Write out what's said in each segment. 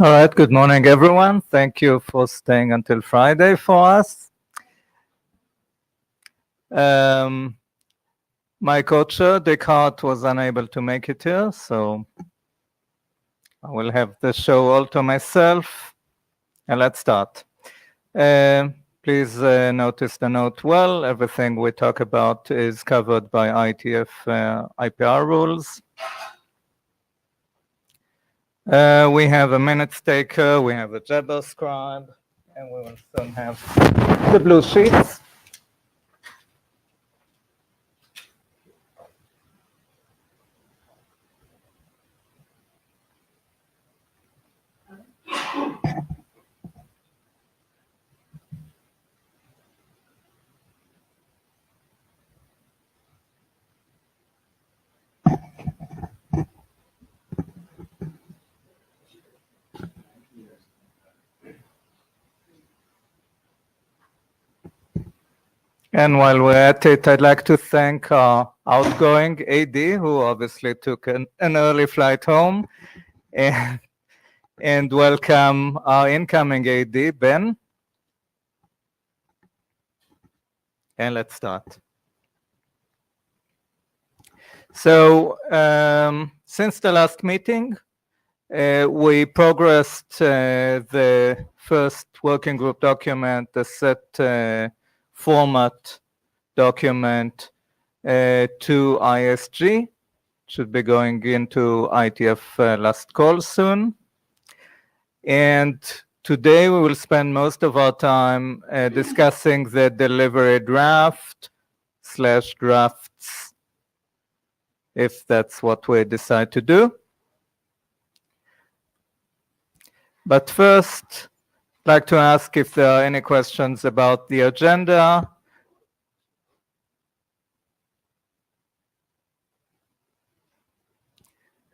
All right, good morning, everyone. Thank you for staying until Friday for us. My co-chair, Descartes, was unable to make it here, so I will have the show all to myself. And let's start. Please notice the note well. Everything we talk about is covered by IETF IPR rules. We have a minutes taker, we have a Jabber scribe, and we will soon have the blue sheets. And while we're at it, I'd like to thank our outgoing AD, who obviously took an early flight home, and welcome our incoming AD, Ben. And let's start. So, since the last meeting, we progressed the first working group document, the set format document to ISG. Should be going into IETF last call soon. And today we will spend most of our time discussing the delivery draft/drafts, if that's what we decide to do. But first, I'd like to ask if there are any questions about the agenda.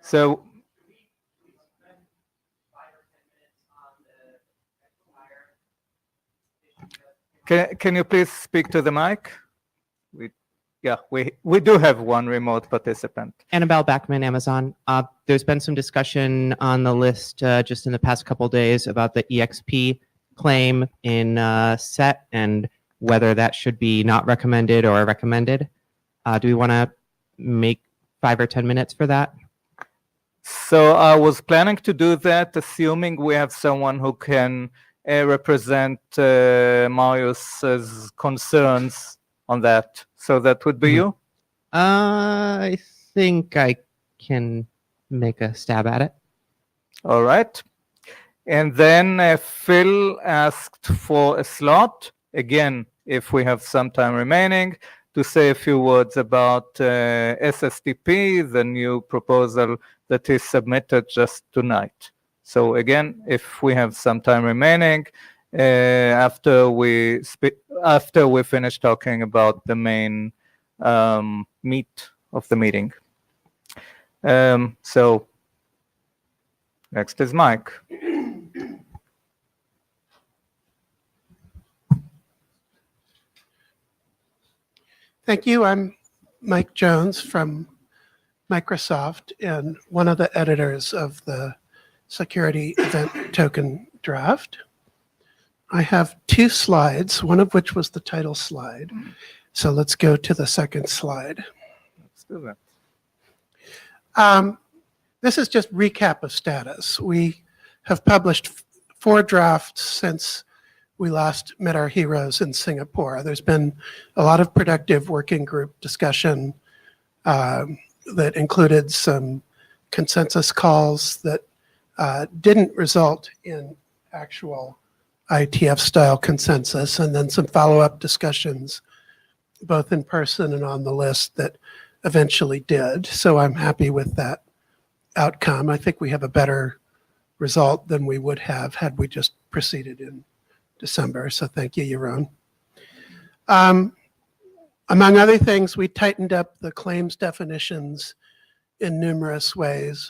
So, can you please speak to the mic? We do have one remote participant. Annabelle Backman, Amazon. There's been some discussion on the list just in the past couple of days about the EXP claim in SET and whether that should be not recommended or recommended. Do we want to make 5 or 10 minutes for that? So I was planning to do that, assuming we have someone who can represent Marius's concerns on that. So that would be you? I think I can make a stab at it. All right. And then Phil asked for a slot, again, if we have some time remaining, to say a few words about SSTP, the new proposal that is submitted just tonight. So again, if we have some time remaining, after we finish talking about the main meat of the meeting. So next is Mike. Thank you. I'm Mike Jones from Microsoft and one of the editors of the Security Event Token draft. I have 2 slides, one of which was the title slide. So let's go to the second slide. Let's do that. This is just recap of status. We have published 4 drafts since we last met our heroes in Singapore. There's been a lot of productive working group discussion that included some consensus calls that didn't result in actual IETF-style consensus, and then some follow-up discussions, both in person and on the list, that eventually did. So I'm happy with that outcome. I think we have a better result than we would have had we just proceeded in December. So thank you, Yaron. Among other things, we tightened up the claims definitions in numerous ways,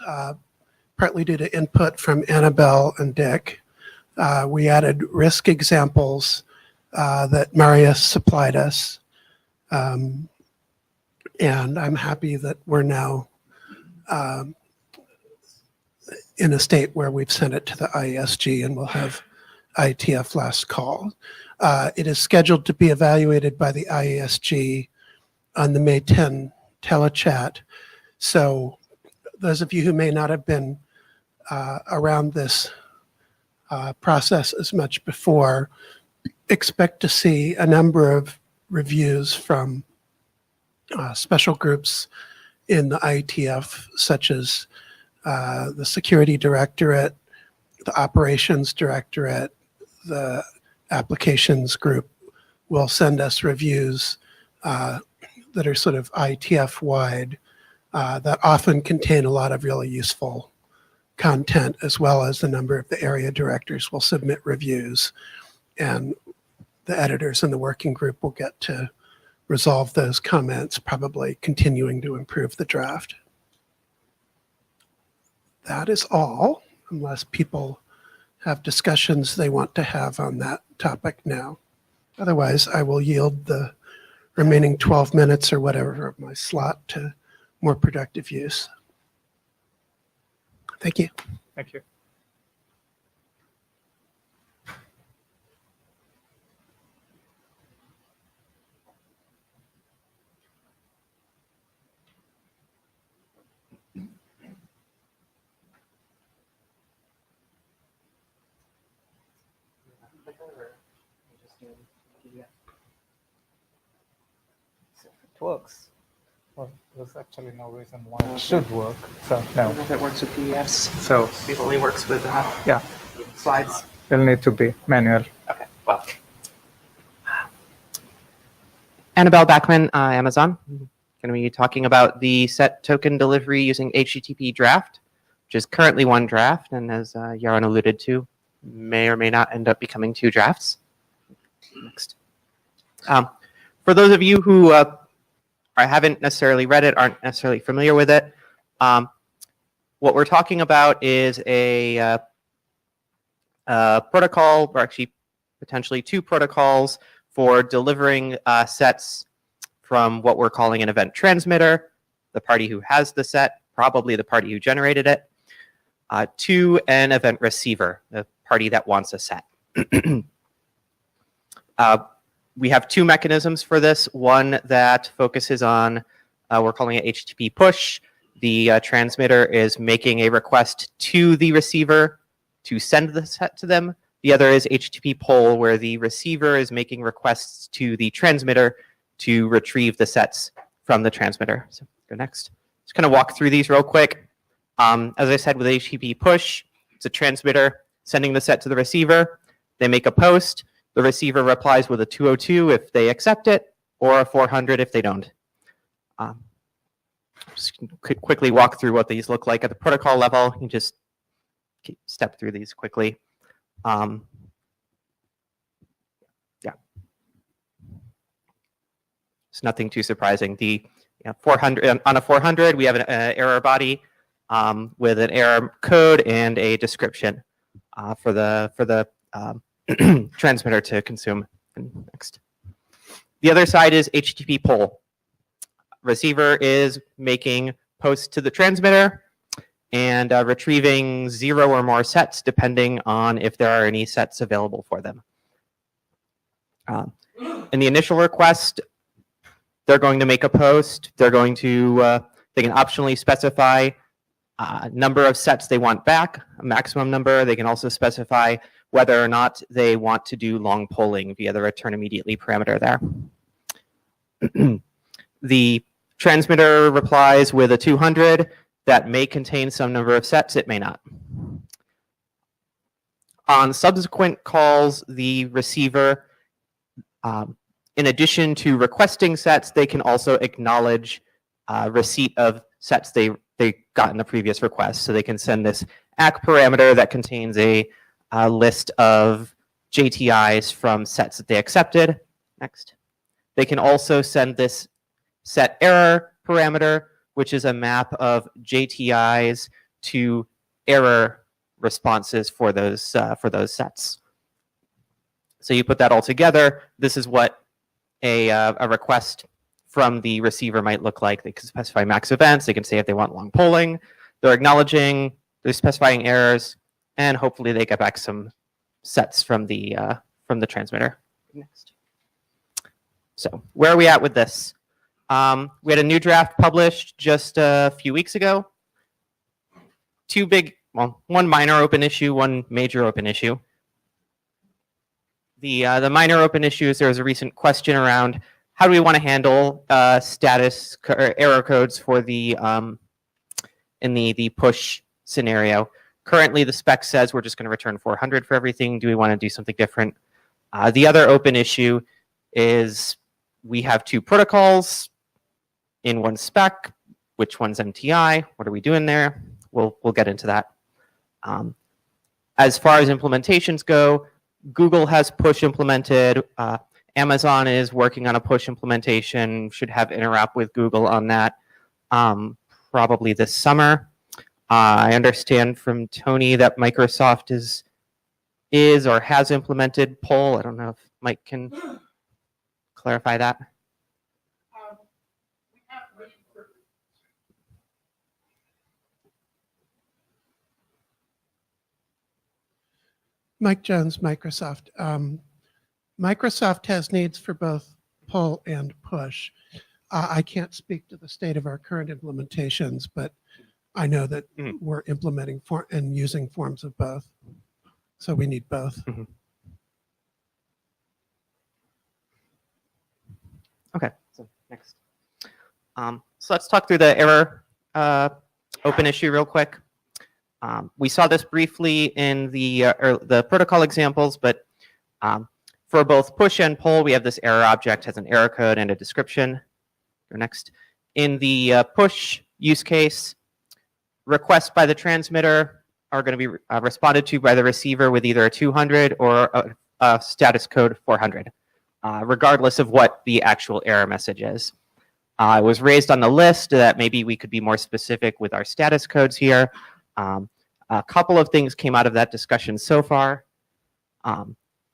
partly due to input from Annabelle and Dick. We added risk examples that Marius supplied us. And I'm happy that we're now in a state where we've sent it to the IESG and we'll have IETF last call. It is scheduled to be evaluated by the IESG on the May 10 telechat. So those of you who may not have been around this process as much before, expect to see a number of reviews from special groups in the IETF, such as the Security Directorate, the Operations Directorate, the Applications Group will send us reviews that are sort of IETF-wide that often contain a lot of really useful content, as well as a number of the area directors will submit reviews, and the editors in the working group will get to resolve those comments, probably continuing to improve the draft. That is all, unless people have discussions they want to have on that topic now. Otherwise, I will yield the remaining 12 minutes or whatever of my slot to more productive use. Thank you. Thank you. It works. Well, there's actually no reason why it should work. So no. If it works with PDFs, So it only works with yeah, slides. it'll need to be manual. Okay, well. Annabelle Backman, Amazon. Going to be talking about the set token delivery using HTTP draft, which is currently one draft, and as Yaron alluded to, may or may not end up becoming two drafts. Next. For those of you who haven't necessarily read it, aren't necessarily familiar with it, what we're talking about is a protocol, or actually potentially two protocols for delivering sets from what we're calling an event transmitter, the party who has the set, probably the party who generated it, to an event receiver, the party that wants a set. We have two mechanisms for this. One that focuses on, we're calling it HTTP push. The transmitter is making a request to the receiver to send the set to them. The other is HTTP poll, where the receiver is making requests to the transmitter to retrieve the sets from the transmitter. So go next. Just kind of walk through these real quick. As I said, with HTTP push, it's a transmitter sending the set to the receiver. They make a post. The receiver replies with a 202 if they accept it, or a 400 if they don't. Just quickly walk through what these look like at the protocol level. You just step through these quickly. Yeah. It's nothing too surprising. The 400 on a 400, we have an error body with an error code and a description for the transmitter to consume. Next. The other side is HTTP poll. Receiver is making posts to the transmitter and retrieving 0 or more sets, depending on if there are any sets available for them. In the initial request, they're going to make a post. They're going to, they can optionally specify a number of sets they want back, a maximum number. They can also specify whether or not they want to do long polling via the return immediately parameter there. The transmitter replies with a 200 that may contain some number of sets, it may not. On subsequent calls, the receiver, in addition to requesting sets, they can also acknowledge receipt of sets they got in the previous request. So they can send this ACK parameter that contains a list of JTIs from sets that they accepted. Next. They can also send this set error parameter, which is a map of JTIs to error responses for those sets. So you put that all together. This is what a request from the receiver might look like. They can specify max events. They can say if they want long polling. They're acknowledging they're specifying errors, and hopefully they get back some sets from the transmitter. Next. So where are we at with this? We had a new draft published just a few weeks ago. One minor open issue, one major open issue. The minor open issues, there was a recent question around how do we want to handle error codes for in the push scenario. Currently, the spec says we're just going to return 400 for everything. Do we want to do something different? The other open issue is we have two protocols in one spec. Which one's MTI? What are we doing there? We'll get into that. As far as implementations go, Google has push implemented. Amazon is working on a push implementation, should have interop with Google on that probably this summer. I understand from Tony that Microsoft is or has implemented poll. I don't know if Mike can clarify that. Mike Jones, Microsoft. Microsoft has needs for both pull and push. I can't speak to the state of our current implementations, but I know that we're implementing and using forms of both. So we need both. Mm-hmm. Okay, so next. So let's talk through the error open issue real quick. We saw this briefly in the protocol examples, but for both push and pull, we have this error object has an error code and a description. Or next. In the push use case, requests by the transmitter are going to be responded to by the receiver with either a 200 or a status code 400, regardless of what the actual error message is. It was raised on the list that maybe we could be more specific with our status codes here. A couple of things came out of that discussion so far,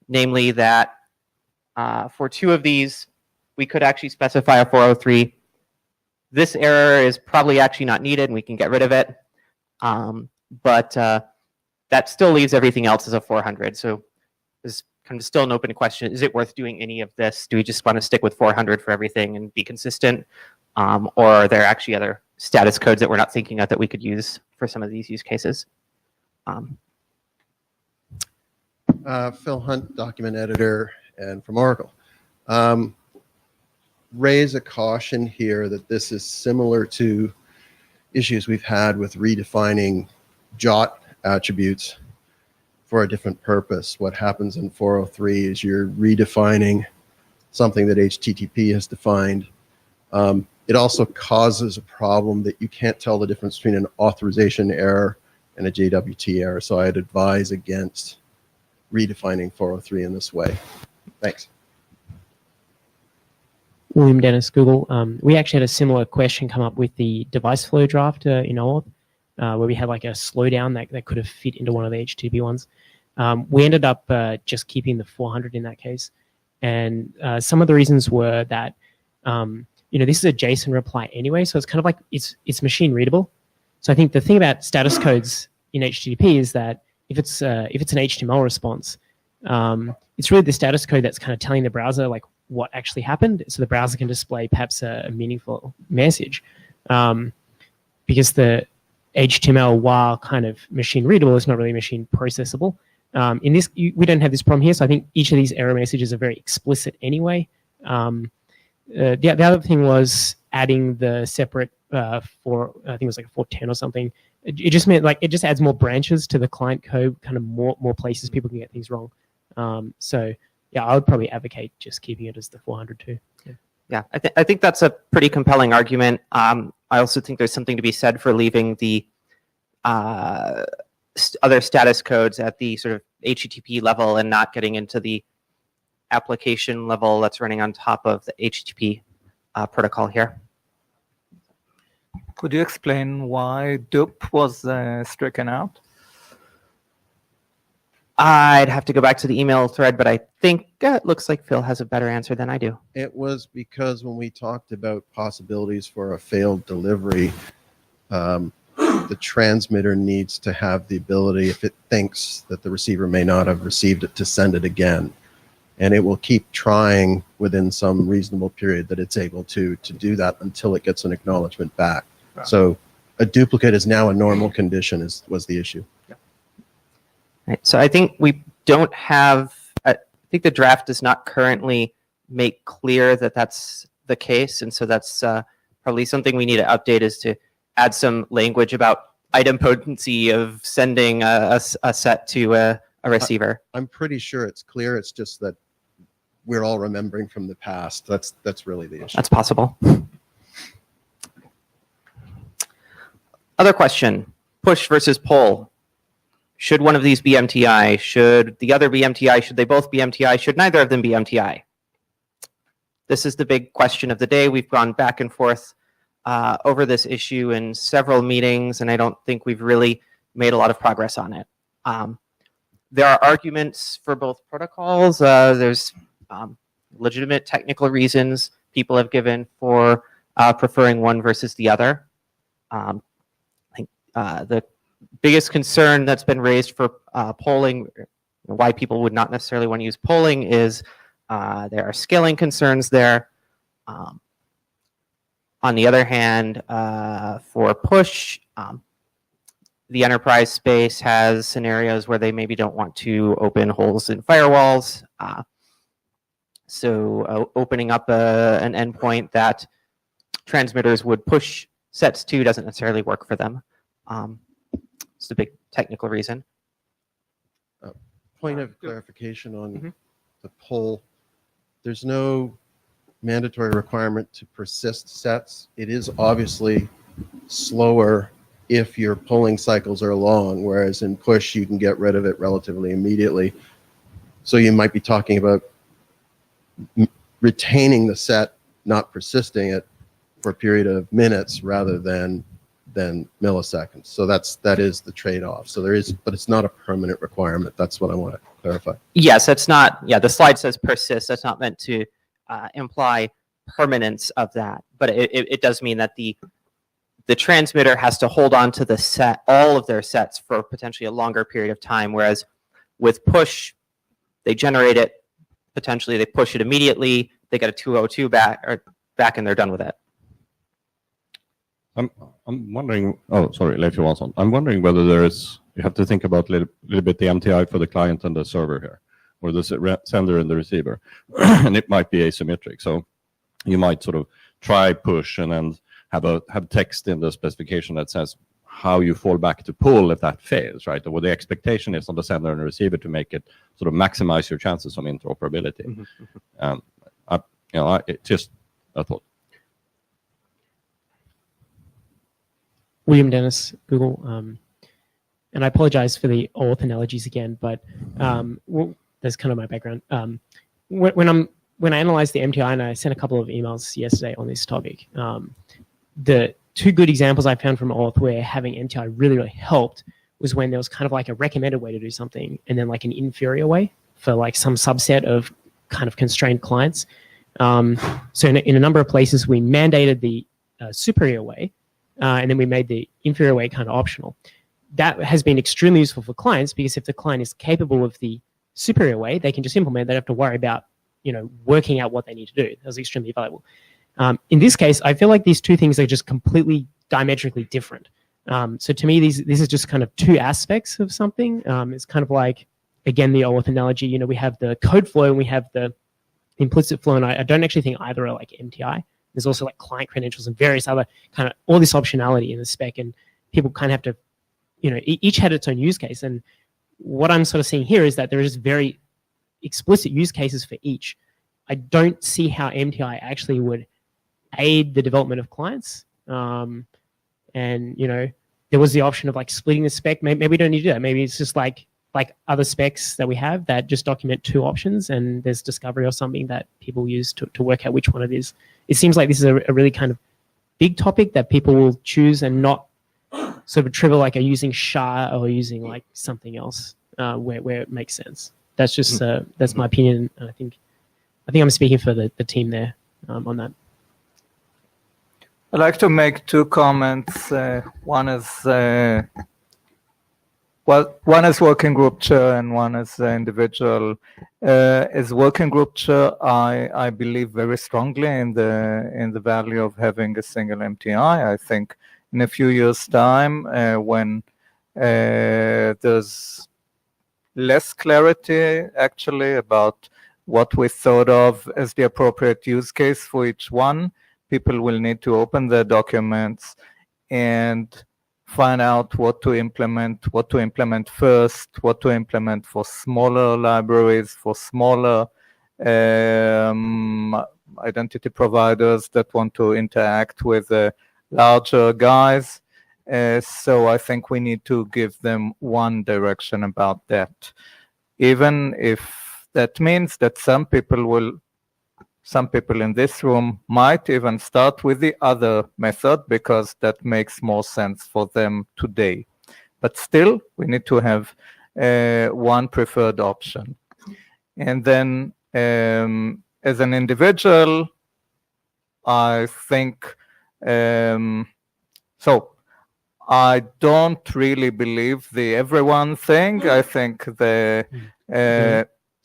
namely that for two of these, we could actually specify a 403. This error is probably actually not needed, and we can get rid of it. But that still leaves everything else as a 400. So there's kind of still an open question. Is it worth doing any of this? Do we just want to stick with 400 for everything and be consistent? Or are there actually other status codes that we're not thinking of that we could use for some of these use cases? Phil Hunt, document editor, and from Oracle. Raise a caution here that this is similar to issues we've had with redefining JOT attributes for a different purpose. What happens in 403 is you're redefining something that HTTP has defined. It also causes a problem that you can't tell the difference between an authorization error and a JWT error. So I'd advise against redefining 403 in this way. Thanks. William Dennis, Google. We actually had a similar question come up with the device flow draft in OAuth, where we had like a slowdown that could have fit into one of the HTTP ones. We ended up just keeping the 400 in that case. And some of the reasons were that, this is a JSON reply anyway, so it's kind of like it's machine readable. So I think the thing about status codes in HTTP is that if it's an HTML response, it's really the status code that's kind of telling the browser like what actually happened, so the browser can display perhaps a meaningful message. Because the HTML, while kind of machine readable, is not really machine processable. In this, we don't have this problem here, so I think each of these error messages are very explicit anyway. The other thing was adding the separate I think it was like a 410 or something. It just meant like it just adds more branches to the client code, kind of more places people can get things wrong. So yeah, I would probably advocate just keeping it as the 400 too. Yeah, I think that's a pretty compelling argument. I also think there's something to be said for leaving the other status codes at the sort of HTTP level and not getting into the application level that's running on top of the HTTP protocol here. Could you explain why dup was stricken out? I'd have to go back to the email thread, but I think it looks like Phil has a better answer than I do. It was because when we talked about possibilities for a failed delivery, the transmitter needs to have the ability, if it thinks that the receiver may not have received it, to send it again. And it will keep trying within some reasonable period that it's able to do that until it gets an acknowledgement back. Right. So a duplicate is now a normal condition was the issue. Right. So I think we don't have, I think the draft does not currently make clear that that's the case. And so that's probably something we need to update, is to add some language about idempotency of sending a set to a receiver. I'm pretty sure it's clear. It's just that we're all remembering from the past. That's really the issue. That's possible. Other question, push versus pull. Should one of these be MTI? Should the other be MTI? Should they both be MTI? Should neither of them be MTI? This is the big question of the day. We've gone back and forth over this issue in several meetings, and I don't think we've really made a lot of progress on it. There are arguments for both protocols. There's legitimate technical reasons people have given for preferring one versus the other. I think the biggest concern that's been raised for polling, why people would not necessarily want to use polling, is there are scaling concerns there. On the other hand, for push, the enterprise space has scenarios where they maybe don't want to open holes in firewalls. So opening up an endpoint that transmitters would push sets to doesn't necessarily work for them. It's a big technical reason. Point of clarification on the poll. There's no mandatory requirement to persist sets. It is obviously slower if your polling cycles are long, whereas in push you can get rid of it relatively immediately. So you might be talking about retaining the set, not persisting it for a period of minutes rather than milliseconds. So that is the trade-off. So there is, but it's not a permanent requirement. That's what I want to clarify. Yes, it's not. Yeah, the slide says persist. That's not meant to imply permanence of that, but it does mean that the transmitter has to hold on to the set, all of their sets, for potentially a longer period of time. Whereas with push, they generate it, potentially they push it immediately, they get a 202 back, and they're done with it. I'm wondering. Oh, sorry, Leif Johansson. I'm wondering whether you have to think about a little bit the MTI for the client and the server here, or the sender and the receiver, and it might be asymmetric. So you might sort of try push and then have text in the specification that says how you fall back to pull if that fails, right? Or what the expectation is on the sender and the receiver to make it sort of maximize your chances of interoperability. It's just a thought. William Dennis, Google. And I apologize for the auth analogies again, but that's kind of my background. When I analyzed the MTI, and I sent a couple of emails yesterday on this topic, the two good examples I found from auth where having MTI really, really helped was when there was kind of like a recommended way to do something and then like an inferior way for like some subset of kind of constrained clients. So in a number of places, we mandated the superior way, and then we made the inferior way kind of optional. That has been extremely useful for clients, because if the client is capable of the superior way, they can just implement. They don't have to worry about, working out what they need to do. That was extremely valuable. In this case, I feel like these two things are just completely diametrically different. So to me, this is just kind of two aspects of something. It's kind of like, again, the OAuth analogy. We have the code flow and we have the implicit flow, and I don't actually think either are like MTI. There's also like client credentials and various other kind of all this optionality in the spec, and people kind of have to, each had its own use case. And what I'm sort of seeing here is that there is very explicit use cases for each. I don't see how MTI actually would aid the development of clients. And, there was the option of like splitting the spec. Maybe we don't need to do that. Maybe it's just like other specs that we have that just document two options, and there's discovery or something that people use to work out which one it is. It seems like this is a really kind of big topic that people will choose and not sort of trivial, like using SHA or using like something else where it makes sense. That's just that's my opinion. And I think I'm speaking for the team there on that. I'd like to make two comments. One is one is working group chair and one is individual. As working group chair, I believe very strongly in the value of having a single MTI. I think in a few years' time, when there's less clarity actually about what we thought of as the appropriate use case for each one, people will need to open their documents and find out what to implement first, what to implement for smaller libraries, for smaller identity providers that want to interact with larger guys. So I think we need to give them one direction about that, even if that means that some people in this room might even start with the other method because that makes more sense for them today. But still, we need to have one preferred option. And then as an individual, I think, so I don't really believe the everyone thing. I think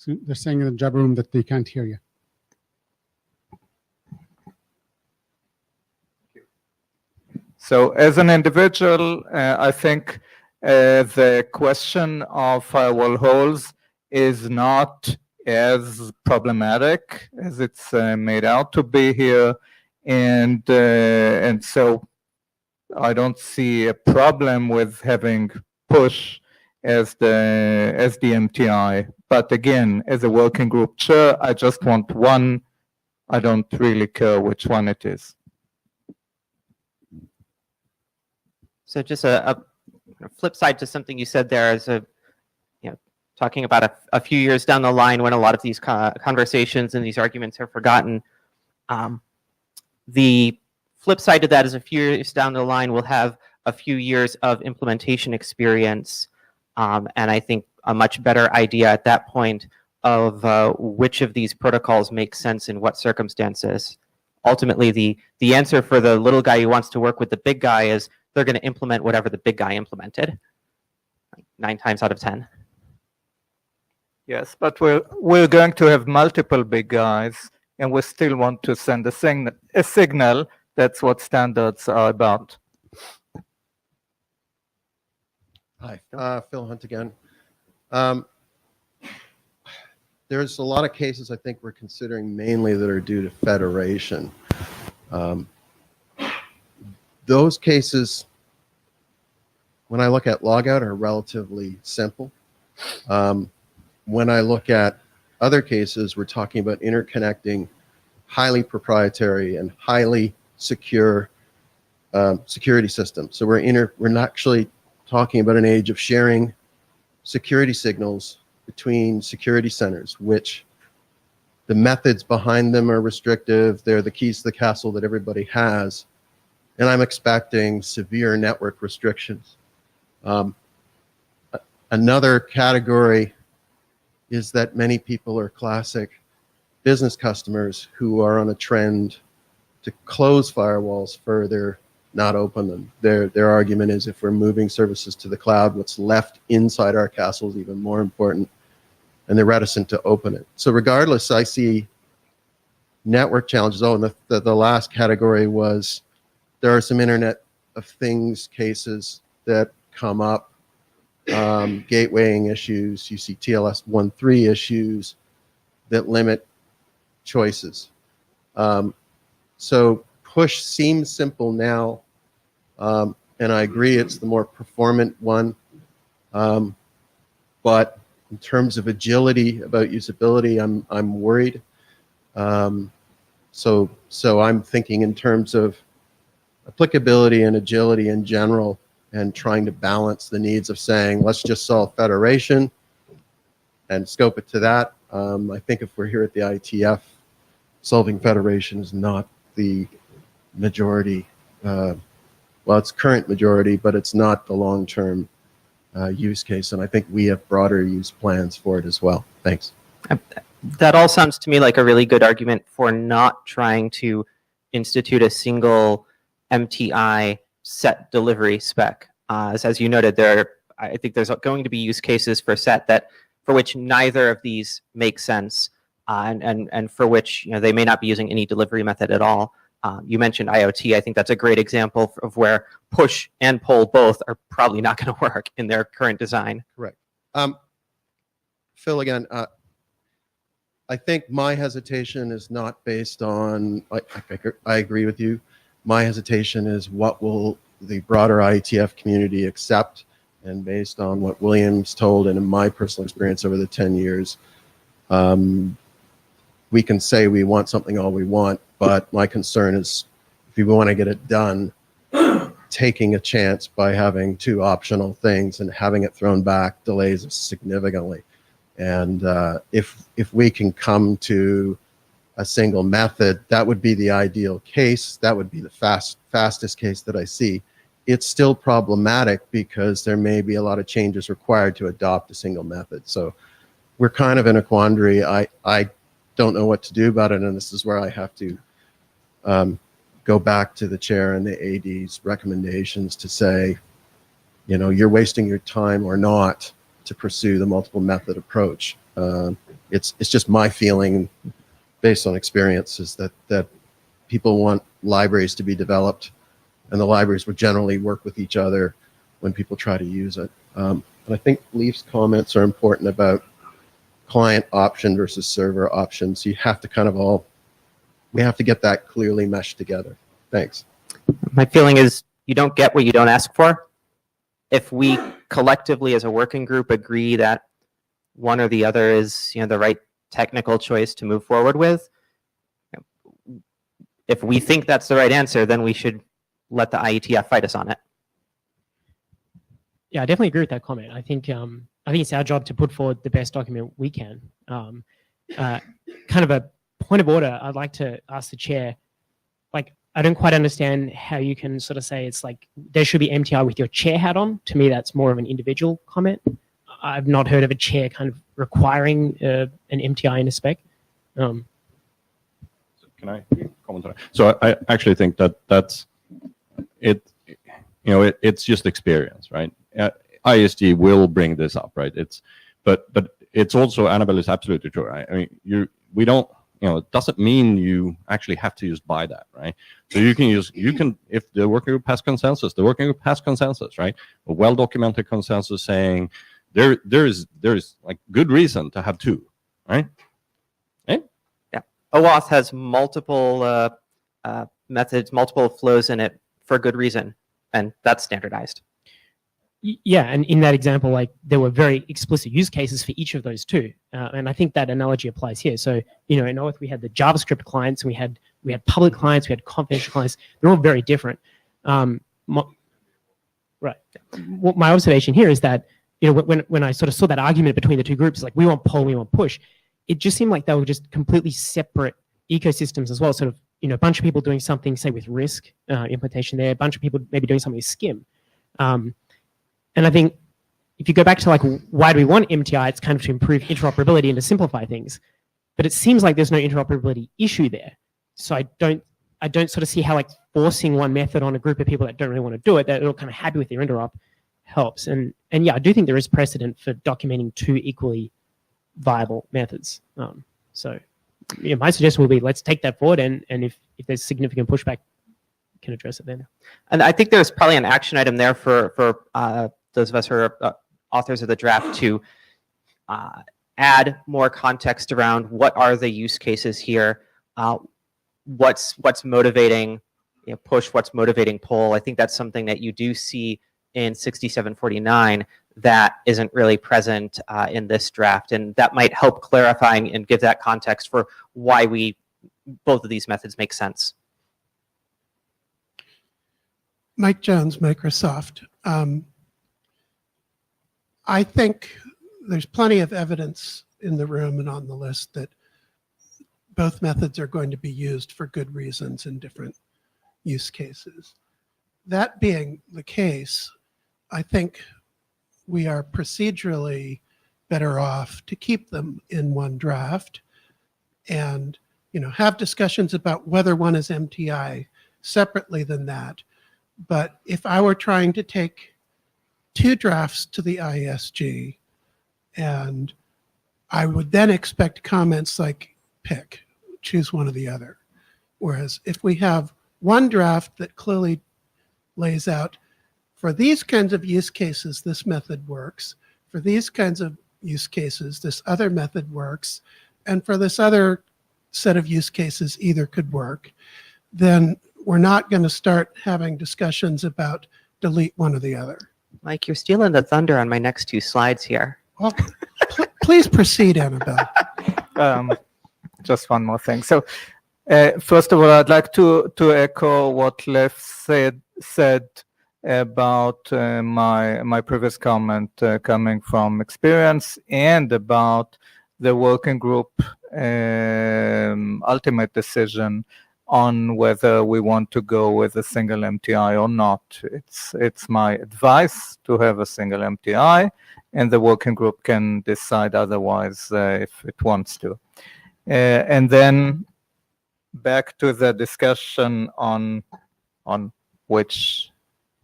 So they're saying in the job room that they can't hear you. So as an individual, I think the question of firewall holes is not as problematic as it's made out to be here. And so I don't see a problem with having push as the MTI. But again, as a working group chair, I just want one. I don't really care which one it is. So just a flip side to something you said there is talking about a few years down the line when a lot of these conversations and these arguments are forgotten. The flip side to that is a few years down the line, we'll have a few years of implementation experience. And I think a much better idea at that point of which of these protocols make sense in what circumstances. Ultimately, the answer for the little guy who wants to work with the big guy is they're going to implement whatever the big guy implemented, like 9 times out of 10. Yes, but we're going to have multiple big guys, and we still want to send a signal. That's what standards are about. Hi, Phil Hunt again. There's a lot of cases I think we're considering mainly that are due to federation. Those cases, when I look at logout, are relatively simple. When I look at other cases, we're talking about interconnecting highly proprietary and highly secure security systems. So we're not actually talking about an age of sharing security signals between security centers, which the methods behind them are restrictive. They're the keys to the castle that everybody has. And I'm expecting severe network restrictions. Another category is that many people are classic business customers who are on a trend to close firewalls further, not open them. Their argument is if we're moving services to the cloud, what's left inside our castle is even more important, and they're reticent to open it. So regardless, I see network challenges. Oh, and the last category was there are some Internet of Things cases that come up, gatewaying issues, you see TLS 1.3 issues that limit choices. So push seems simple now, and I agree it's the more performant one. But in terms of agility, about usability, I'm worried. So I'm thinking in terms of applicability and agility in general, and trying to balance the needs of saying, let's just solve federation and scope it to that. I think if we're here at the IETF, solving federation is not the majority. Well, it's current majority, but it's not the long-term use case. And I think we have broader use plans for it as well. Thanks. That all sounds to me like a really good argument for not trying to institute a single MTI set delivery spec. As you noted, I think there's going to be use cases for set for which neither of these make sense, and for which they may not be using any delivery method at all. You mentioned IoT. I think that's a great example of where push and pull both are probably not going to work in their current design. Correct. Phil, again, I think my hesitation is not based on, I agree with you. My hesitation is what will the broader IETF community accept, and based on what William's told and in my personal experience over the 10 years, we can say we want something all we want, but my concern is if we want to get it done, taking a chance by having two optional things and having it thrown back delays us significantly. And if we can come to a single method, that would be the ideal case. That would be the fastest case that I see. It's still problematic because there may be a lot of changes required to adopt a single method. So we're kind of in a quandary. I don't know what to do about it, and this is where I have to go back to the chair and the AD's recommendations to say, you're wasting your time or not to pursue the multiple method approach. It's just my feeling, based on experiences, that people want libraries to be developed, and the libraries will generally work with each other when people try to use it. And I think Leif's comments are important about client option versus server options. You have to we have to get that clearly meshed together. Thanks. My feeling is you don't get what you don't ask for. If we collectively as a working group agree that one or the other is the right technical choice to move forward with, if we think that's the right answer, then we should let the IETF fight us on it. Yeah, I definitely agree with that comment. I think it's our job to put forward the best document we can. Kind of a point of order, I'd like to ask the chair, I don't quite understand how you can sort of say it's like there should be MTI with your chair hat on. To me, that's more of an individual comment. I've not heard of a chair kind of requiring an MTI in a spec. Can I comment on that? So I actually think that's it. It's just experience, right? ISG will bring this up, right? But it's also, Annabelle is absolutely true. Right? I mean, we don't. It doesn't mean you actually have to just buy that, right? So you can, if the working group has consensus, right? A well-documented consensus saying there is like good reason to have two, right? Yeah. OAuth has multiple methods, multiple flows in it for good reason, and that's standardized. Yeah, and in that example, there were very explicit use cases for each of those two, and I think that analogy applies here. So, in OAuth we had the JavaScript clients, and we had public clients, we had confidential clients. They're all very different. Right. Well, my observation here is that when I sort of saw that argument between the two groups, like we want pull, we want push, it just seemed like they were just completely separate ecosystems as well. Sort of a bunch of people doing something, say with risk implementation there, a bunch of people maybe doing something with Skim. And I think if you go back to why do we want MTI, it's kind of to improve interoperability and to simplify things. But it seems like there's no interoperability issue there. So I don't sort of see how forcing one method on a group of people that don't really want to do it, that are all kind of happy with their interop, helps. And yeah, I do think there is precedent for documenting two equally viable methods. So my suggestion would be let's take that forward, and if there's significant pushback, can address it then. And I think there's probably an action item there for those of us who are authors of the draft to add more context around what are the use cases here, what's motivating push, what's motivating pull. I think that's something that you do see in 6749 that isn't really present in this draft, and that might help clarify and give that context for why both of these methods make sense. Mike Jones, Microsoft. I think there's plenty of evidence in the room and on the list that both methods are going to be used for good reasons in different use cases. That being the case, I think we are procedurally better off to keep them in one draft and have discussions about whether one is MTI separately than that. But if I were trying to take 2 drafts to the IESG, and I would then expect comments like pick, choose one or the other. Whereas if we have one draft that clearly lays out, for these kinds of use cases, this method works. For these kinds of use cases, this other method works. And for this other set of use cases, either could work. Then we're not going to start having discussions about delete one or the other. Mike, you're stealing the thunder on my next 2 slides here. Well, please proceed, Annabelle. Just one more thing. So, first of all, I'd like to echo what Lev said about my previous comment coming from experience, and about the working group ultimate decision on whether we want to go with a single MTI or not. It's my advice to have a single MTI, and the working group can decide otherwise if it wants to. And then back to the discussion on which,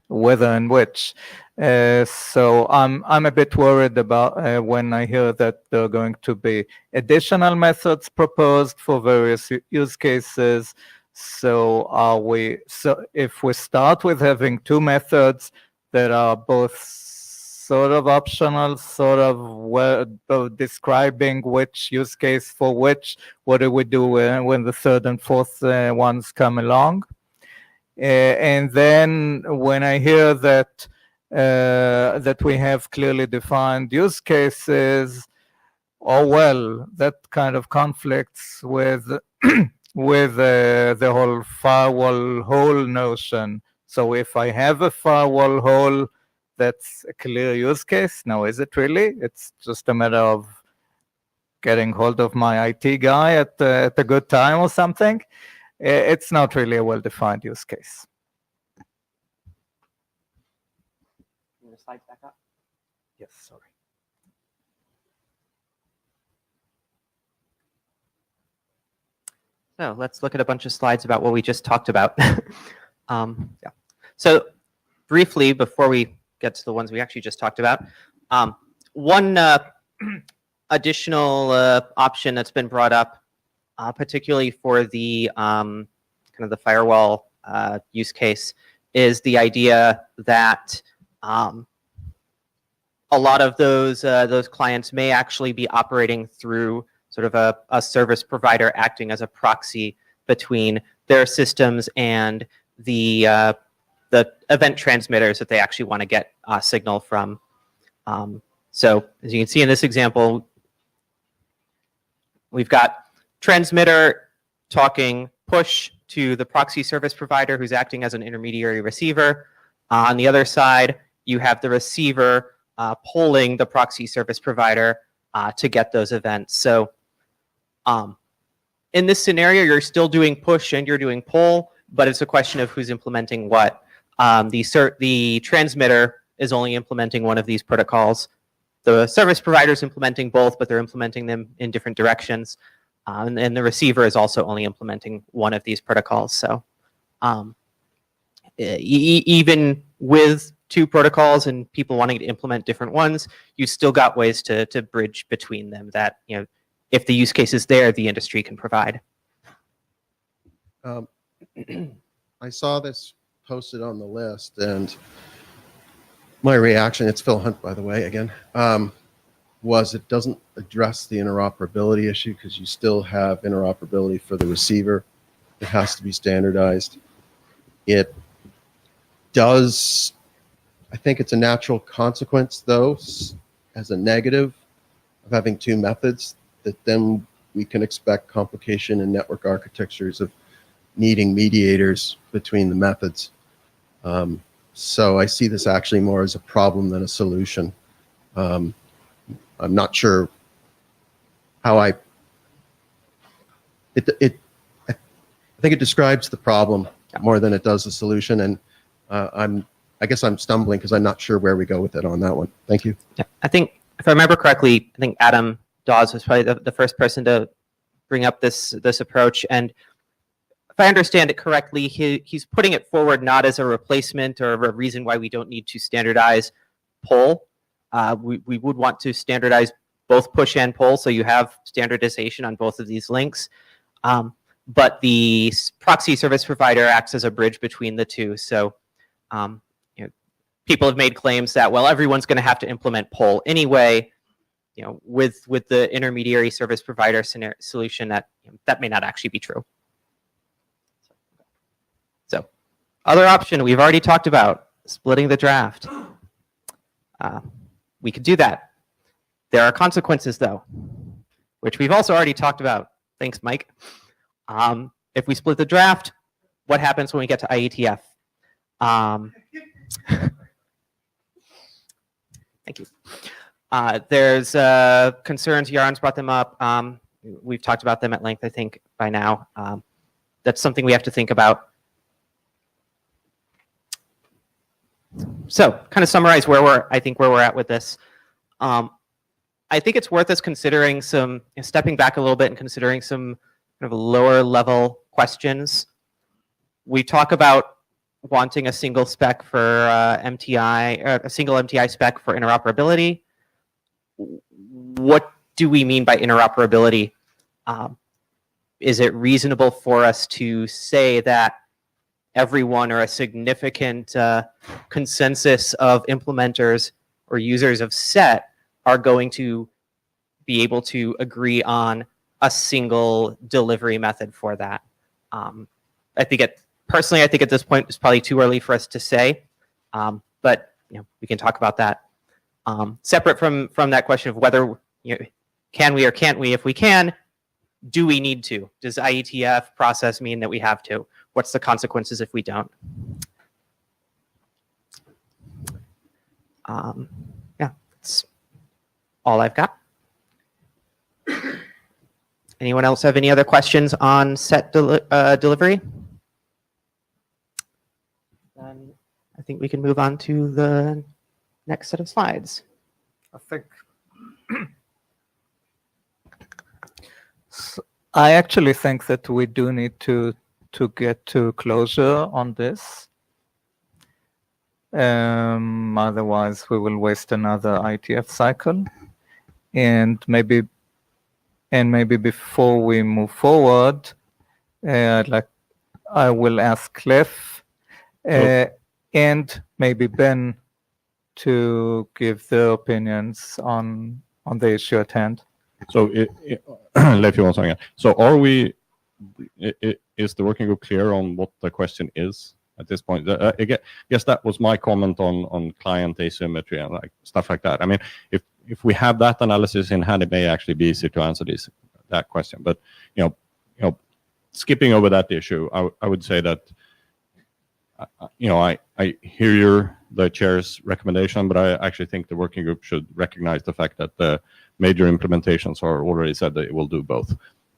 whether and which. So I'm a bit worried about when I hear that there are going to be additional methods proposed for various use cases. So if we start with having 2 methods that are both sort of optional, sort of describing which use case for which, what do we do when the 3rd and 4th ones come along? And then when I hear that we have clearly defined use cases, oh well, that kind of conflicts with with the whole firewall hole notion. So if I have a firewall hole, that's a clear use case. Now, is it really? It's just a matter of getting hold of my IT guy at a good time or something. It's not really a well-defined use case. The slides back up. Yes, sorry. So let's look at a bunch of slides about what we just talked about. Yeah. So briefly, before we get to the ones we actually just talked about, one additional option that's been brought up, particularly for the kind of the firewall use case, is the idea that a lot of those clients may actually be operating through sort of a service provider acting as a proxy between their systems and the event transmitters that they actually want to get signal from. So as you can see in this example, we've got transmitter talking push to the proxy service provider who's acting as an intermediary receiver. On the other side, you have the receiver polling the proxy service provider to get those events. So in this scenario, you're still doing push and you're doing poll, but it's a question of who's implementing what. The transmitter is only implementing one of these protocols. The service provider is implementing both, but they're implementing them in different directions. And the receiver is also only implementing one of these protocols. So even with 2 protocols and people wanting to implement different ones, you still got ways to bridge between them that, you know, if the use case is there, the industry can provide. I saw this posted on the list, and my reaction, it's Phil Hunt, by the way, again, was it doesn't address the interoperability issue because you still have interoperability for the receiver. It has to be standardized. It does, I think it's a natural consequence, though, as a negative of having 2 methods, that then we can expect complication in network architectures of needing mediators between the methods. So I see this actually more as a problem than a solution. I'm not sure how I think it describes the problem more than it does the solution, and I guess I'm stumbling because I'm not sure where we go with it on that one. Thank you. Yeah, I think if I remember correctly, I think Adam Dawes was probably the first person to bring up this approach. And if I understand it correctly, he's putting it forward not as a replacement or a reason why we don't need to standardize poll. We would want to standardize both push and pull, so you have standardization on both of these links. But the proxy service provider acts as a bridge between the two. So people have made claims that, well, everyone's going to have to implement poll anyway. With the intermediary service provider solution, that may not actually be true. So, other option we've already talked about, splitting the draft. We could do that. There are consequences, though, which we've also already talked about. Thanks, Mike. If we split the draft, what happens when we get to IETF? Thank you. There's concerns, Yaron's brought them up. We've talked about them at length, I think, by now. That's something we have to think about. So, kind of summarize where we're at with this. I think it's worth us considering stepping back a little bit and considering some kind of lower level questions. We talk about wanting a single spec for MTI, or a single MTI spec for interoperability. What do we mean by interoperability? Is it reasonable for us to say that everyone or a significant consensus of implementers or users of SET are going to be able to agree on a single delivery method for that? Personally, I think at this point it's probably too early for us to say, but we can talk about that. Separate from that question of whether can we or can't we? If we can, do we need to? Does IETF process mean that we have to? What's the consequences if we don't? Yeah, that's all I've got. Anyone else have any other questions on SET delivery? Then I think we can move on to the next set of slides. I actually think that we do need to get to closure on this. Otherwise, we will waste another IETF cycle. And maybe before we move forward, I will ask Cliff and maybe Ben to give their opinions on the issue at hand. So, Leif Johansson again. So, is the working group clear on what the question is at this point? I guess that was my comment on client asymmetry and stuff like that. I mean, if we have that analysis in hand, it may actually be easy to answer that question. But skipping over that issue, I would say that I hear the chair's recommendation, but I actually think the working group should recognize the fact that the major implementations are already said that it will do both,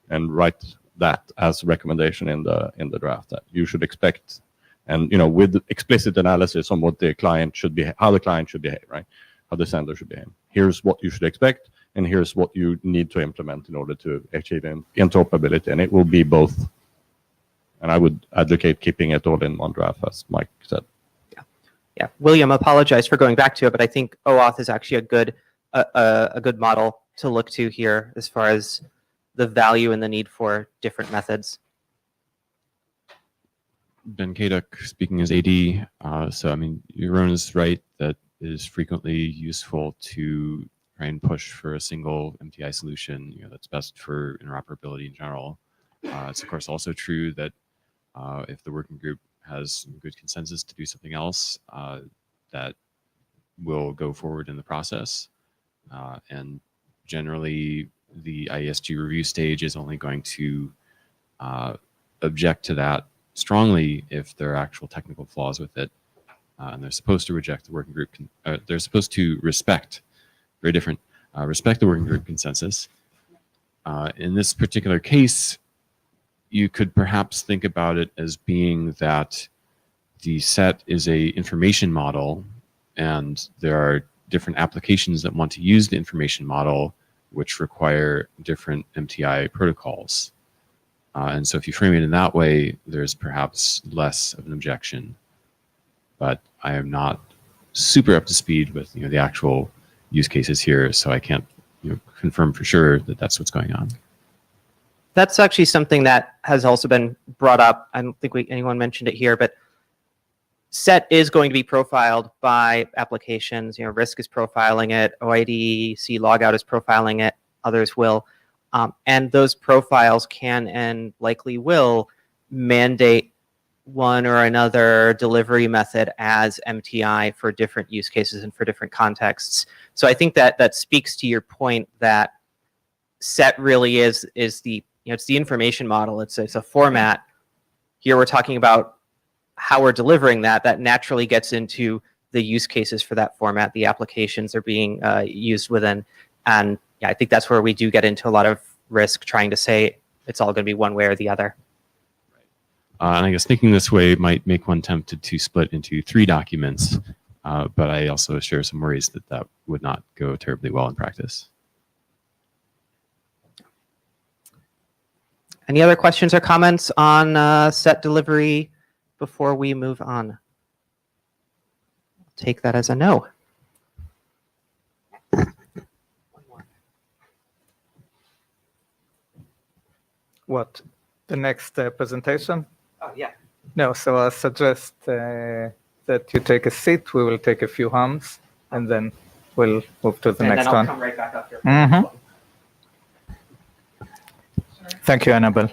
and write that as a recommendation in the draft that you should expect, and with explicit analysis on what the client should be, how the client should behave, right? How the sender should behave. Here's what you should expect, and here's what you need to implement in order to achieve interoperability, and it will be both. And I would advocate keeping it all in one draft, as Mike said. Yeah. William apologized for going back to it, but I think OAuth is actually a good model to look to here as far as the value and the need for different methods. Ben Kaduk speaking as AD. So, I mean, Yaron is right that it is frequently useful to try and push for a single MTI solution that's best for interoperability in general. It's, of course, also true that if the working group has good consensus to do something else, that will go forward in the process. And generally, the IESG review stage is only going to object to that strongly if there are actual technical flaws with it. And they're supposed to reject the working group. They're supposed to respect, very different, respect the working group consensus. In this particular case, you could perhaps think about it as being that the set is a information model, and there are different applications that want to use the information model, which require different MTI protocols. And so if you frame it in that way, there's perhaps less of an objection. But I am not super up to speed with the actual use cases here, so I can't confirm for sure that that's what's going on. That's actually something that has also been brought up. I don't think anyone mentioned it here, but SET is going to be profiled by applications. Risk is profiling it, OIDC logout is profiling it, others will. And those profiles can and likely will mandate one or another delivery method as MTI for different use cases and for different contexts. So I think that speaks to your point that SET really is the it's the information model. It's a format. Here we're talking about how we're delivering that naturally gets into the use cases for that format, the applications are being used within. And yeah, I think that's where we do get into a lot of risk trying to say it's all going to be one way or the other. And I guess thinking this way might make one tempted to split into 3 documents, but I also share some worries that would not go terribly well in practice. Any other questions or comments on SET delivery before we move on? I'll take that as a no. What? The next presentation? Oh, yeah. No, so I suggest that you take a seat. We will take a few hums, and then we'll move to the And next then I'll one. come right back up here. Mhm. Thank you, Annabelle.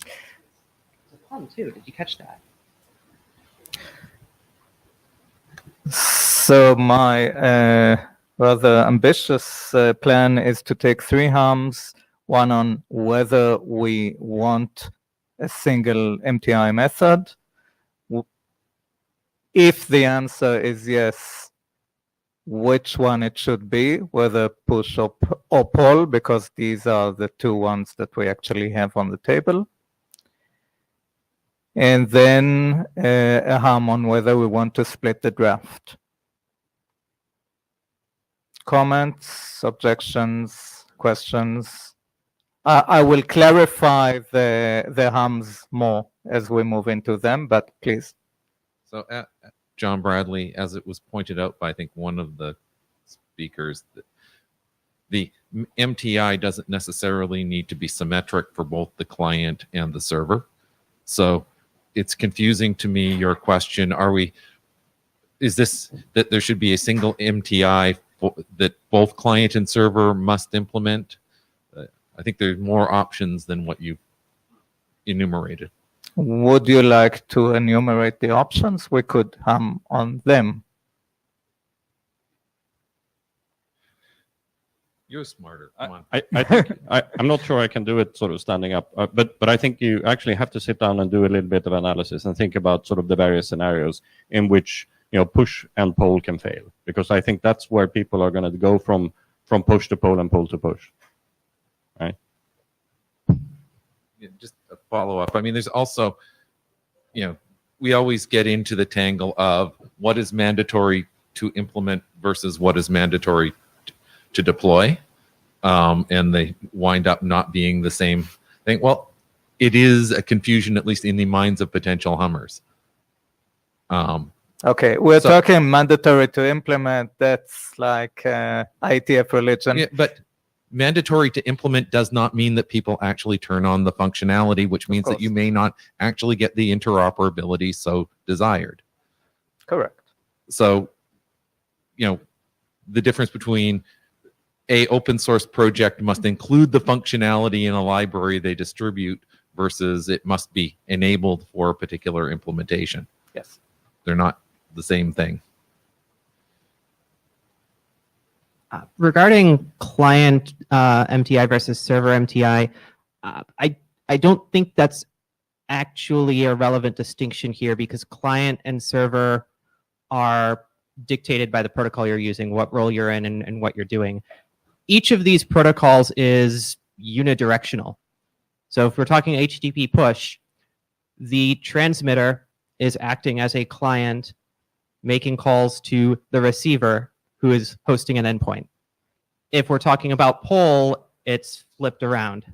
There's a hum too. Did you catch that? So my rather ambitious plan is to take 3 hums, one on whether we want a single MTI method. If the answer is yes, which one it should be, whether push or pull, because these are the 2 ones that we actually have on the table. And then a hum on whether we want to split the draft. Comments, objections, questions? I will clarify the hums more as we move into them, but please. So, John Bradley, as it was pointed out by, I think, one of the speakers, the MTI doesn't necessarily need to be symmetric for both the client and the server. So it's confusing to me, your question, is this that there should be a single MTI that both client and server must implement? I think there's more options than what you enumerated. Would you like to enumerate the options? We could hum on them. You're smarter. Come on. I think I'm not sure I can do it sort of standing up, but I think you actually have to sit down and do a little bit of analysis and think about sort of the various scenarios in which push and pull can fail, because I think that's where people are going to go from push to pull and pull to push, right? Just a follow up. I mean, there's also, we always get into the tangle of what is mandatory to implement versus what is mandatory to deploy. And they wind up not being the same thing. Well, it is a confusion, at least in the minds of potential hummers. Okay, we're talking mandatory to implement. That's like IETF religion. Yeah, but mandatory to implement does not mean that people actually turn on the functionality, which means that you may not actually get the interoperability so desired. Correct. So, the difference between a open source project must include the functionality in a library they distribute versus it must be enabled for a particular implementation. Yes. They're not the same thing. Regarding client MTI versus server MTI, I don't think that's actually a relevant distinction here, because client and server are dictated by the protocol you're using, what role you're in, and what you're doing. Each of these protocols is unidirectional. So if we're talking HTTP push, the transmitter is acting as a client, making calls to the receiver who is hosting an endpoint. If we're talking about poll, it's flipped around.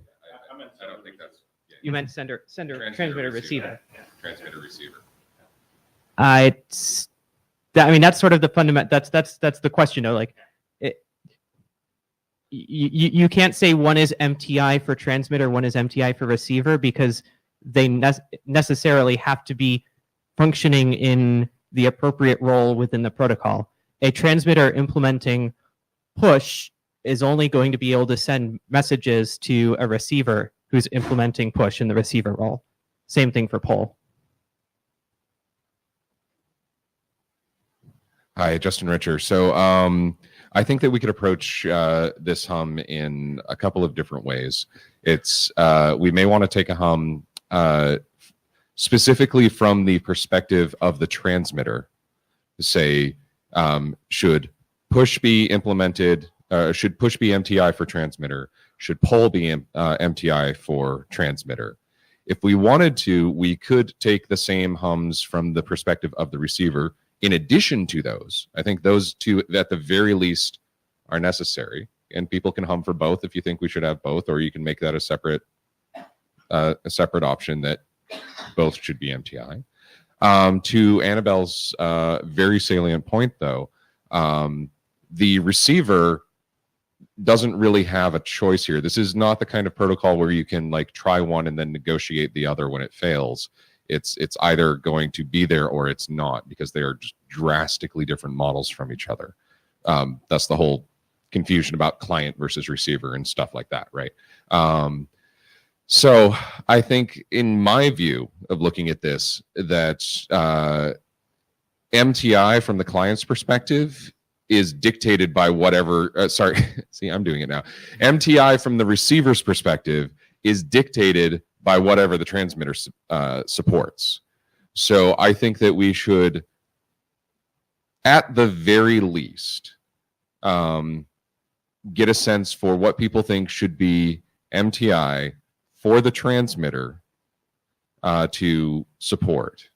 I don't think that's. You meant transmitter, receiver. Transmitter, receiver. It's that, I mean, that's sort of the fundament. That's the question, though. Like, you can't say one is MTI for transmitter, one is MTI for receiver, because they necessarily have to be functioning in the appropriate role within the protocol. A transmitter implementing push is only going to be able to send messages to a receiver who's implementing push in the receiver role. Same thing for poll. Hi, Justin Richer. So I think that we could approach this hum in a couple of different ways. It's we may want to take a hum specifically from the perspective of the transmitter. Say, should push be implemented? Should push be MTI for transmitter? Should poll be MTI for transmitter? If we wanted to, we could take the same hums from the perspective of the receiver. In addition to those, I think those two, at the very least, are necessary. And people can hum for both if you think we should have both, or you can make that a separate option that both should be MTI. To Annabelle's very salient point, though, the receiver doesn't really have a choice here. This is not the kind of protocol where you can like try one and then negotiate the other when it fails. It's either going to be there or it's not, because they are just drastically different models from each other. That's the whole confusion about client versus receiver and stuff like that, right? So I think, in my view of looking at this, that MTI from the client's perspective is dictated by whatever, see, I'm doing it now. MTI from the receiver's perspective is dictated by whatever the transmitter supports. So I think that we should, at the very least, get a sense for what people think should be MTI for the transmitter to support.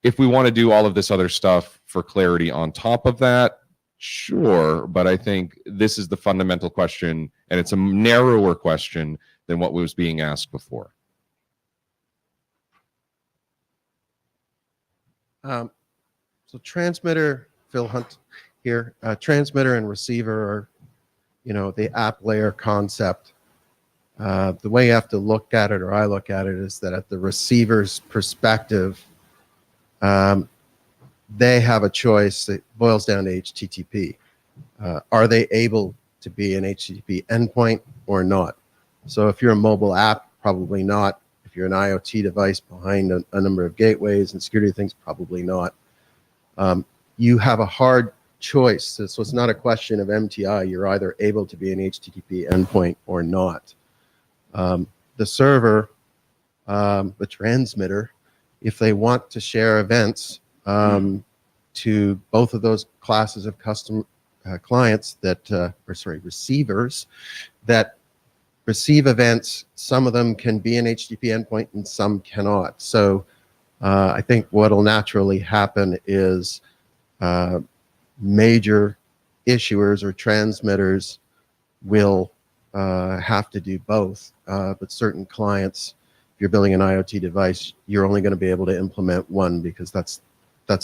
If we want to do all of this other stuff for clarity on top of that, sure, but I think this is the fundamental question, and it's a narrower question than what was being asked before. So transmitter, Phil Hunt here, transmitter and receiver are, the app layer concept. The way you have to look at it, or I look at it, is that at the receiver's perspective, they have a choice that boils down to HTTP. Are they able to be an HTTP endpoint or not? So if you're a mobile app, probably not. If you're an IoT device behind a number of gateways and security things, probably not. You have a hard choice. So it's not a question of MTI. You're either able to be an HTTP endpoint or not. The server, the transmitter, if they want to share events to both of those classes of custom clients that, receivers that receive events, some of them can be an HTTP endpoint and some cannot. So I think what will naturally happen is major issuers or transmitters will have to do both, but certain clients, if you're building an IoT device, you're only going to be able to implement one, because that's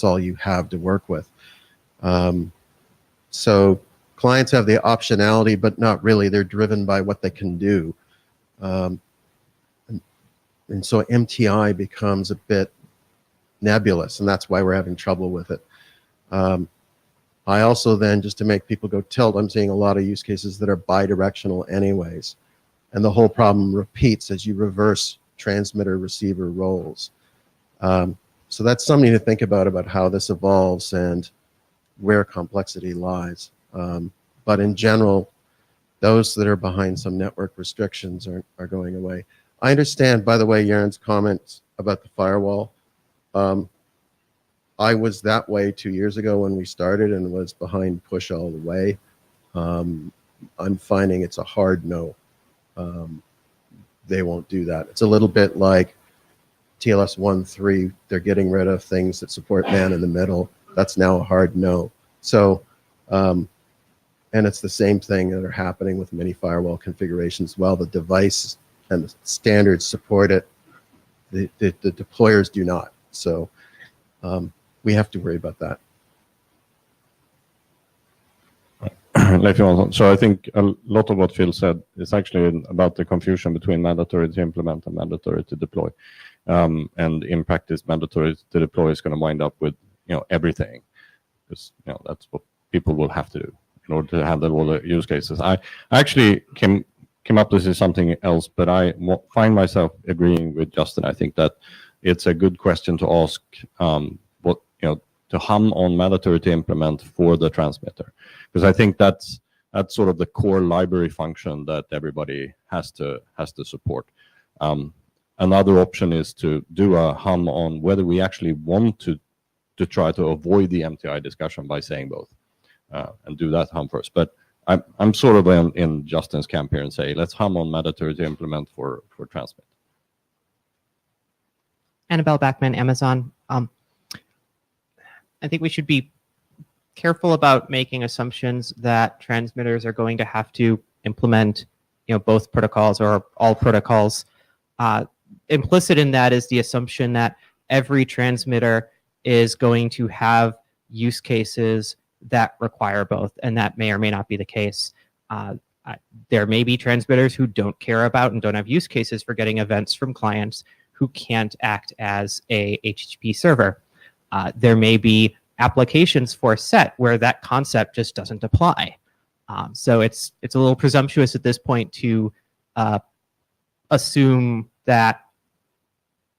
all you have to work with. So clients have the optionality, but not really. They're driven by what they can do. And so MTI becomes a bit nebulous, and that's why we're having trouble with it. I also then, just to make people go tilt, I'm seeing a lot of use cases that are bidirectional anyways. And the whole problem repeats as you reverse transmitter-receiver roles. So that's something to think about how this evolves and where complexity lies. But in general, those that are behind some network restrictions are going away. I understand, by the way, Yaron's comments about the firewall. I was that way 2 years ago when we started and was behind push all the way. I'm finding it's a hard no. They won't do that. It's a little bit like TLS 1.3. They're getting rid of things that support man in the middle. That's now a hard no. So, and it's the same thing that are happening with many firewall configurations. While the device and the standards support it. The deployers do not. So we have to worry about that. So I think a lot of what Phil said is actually about the confusion between mandatory to implement and mandatory to deploy. And in practice, mandatory to deploy is going to wind up with everything, because that's what people will have to do in order to handle all the use cases. I actually came up with something else, but I find myself agreeing with Justin. I think that it's a good question to ask to hum on mandatory to implement for the transmitter, because I think that's sort of the core library function that everybody has to support. Another option is to do a hum on whether we actually want to try to avoid the MTI discussion by saying both, and do that hum first. But I'm sort of in Justin's camp here and say, let's hum on mandatory to implement for transmit. Annabelle Backman, Amazon. I think we should be careful about making assumptions that transmitters are going to have to implement, both protocols or all protocols. Implicit in that is the assumption that every transmitter is going to have use cases that require both, and that may or may not be the case. There may be transmitters who don't care about and don't have use cases for getting events from clients who can't act as a HTTP server. There may be applications for SET where that concept just doesn't apply. So it's a little presumptuous at this point to assume that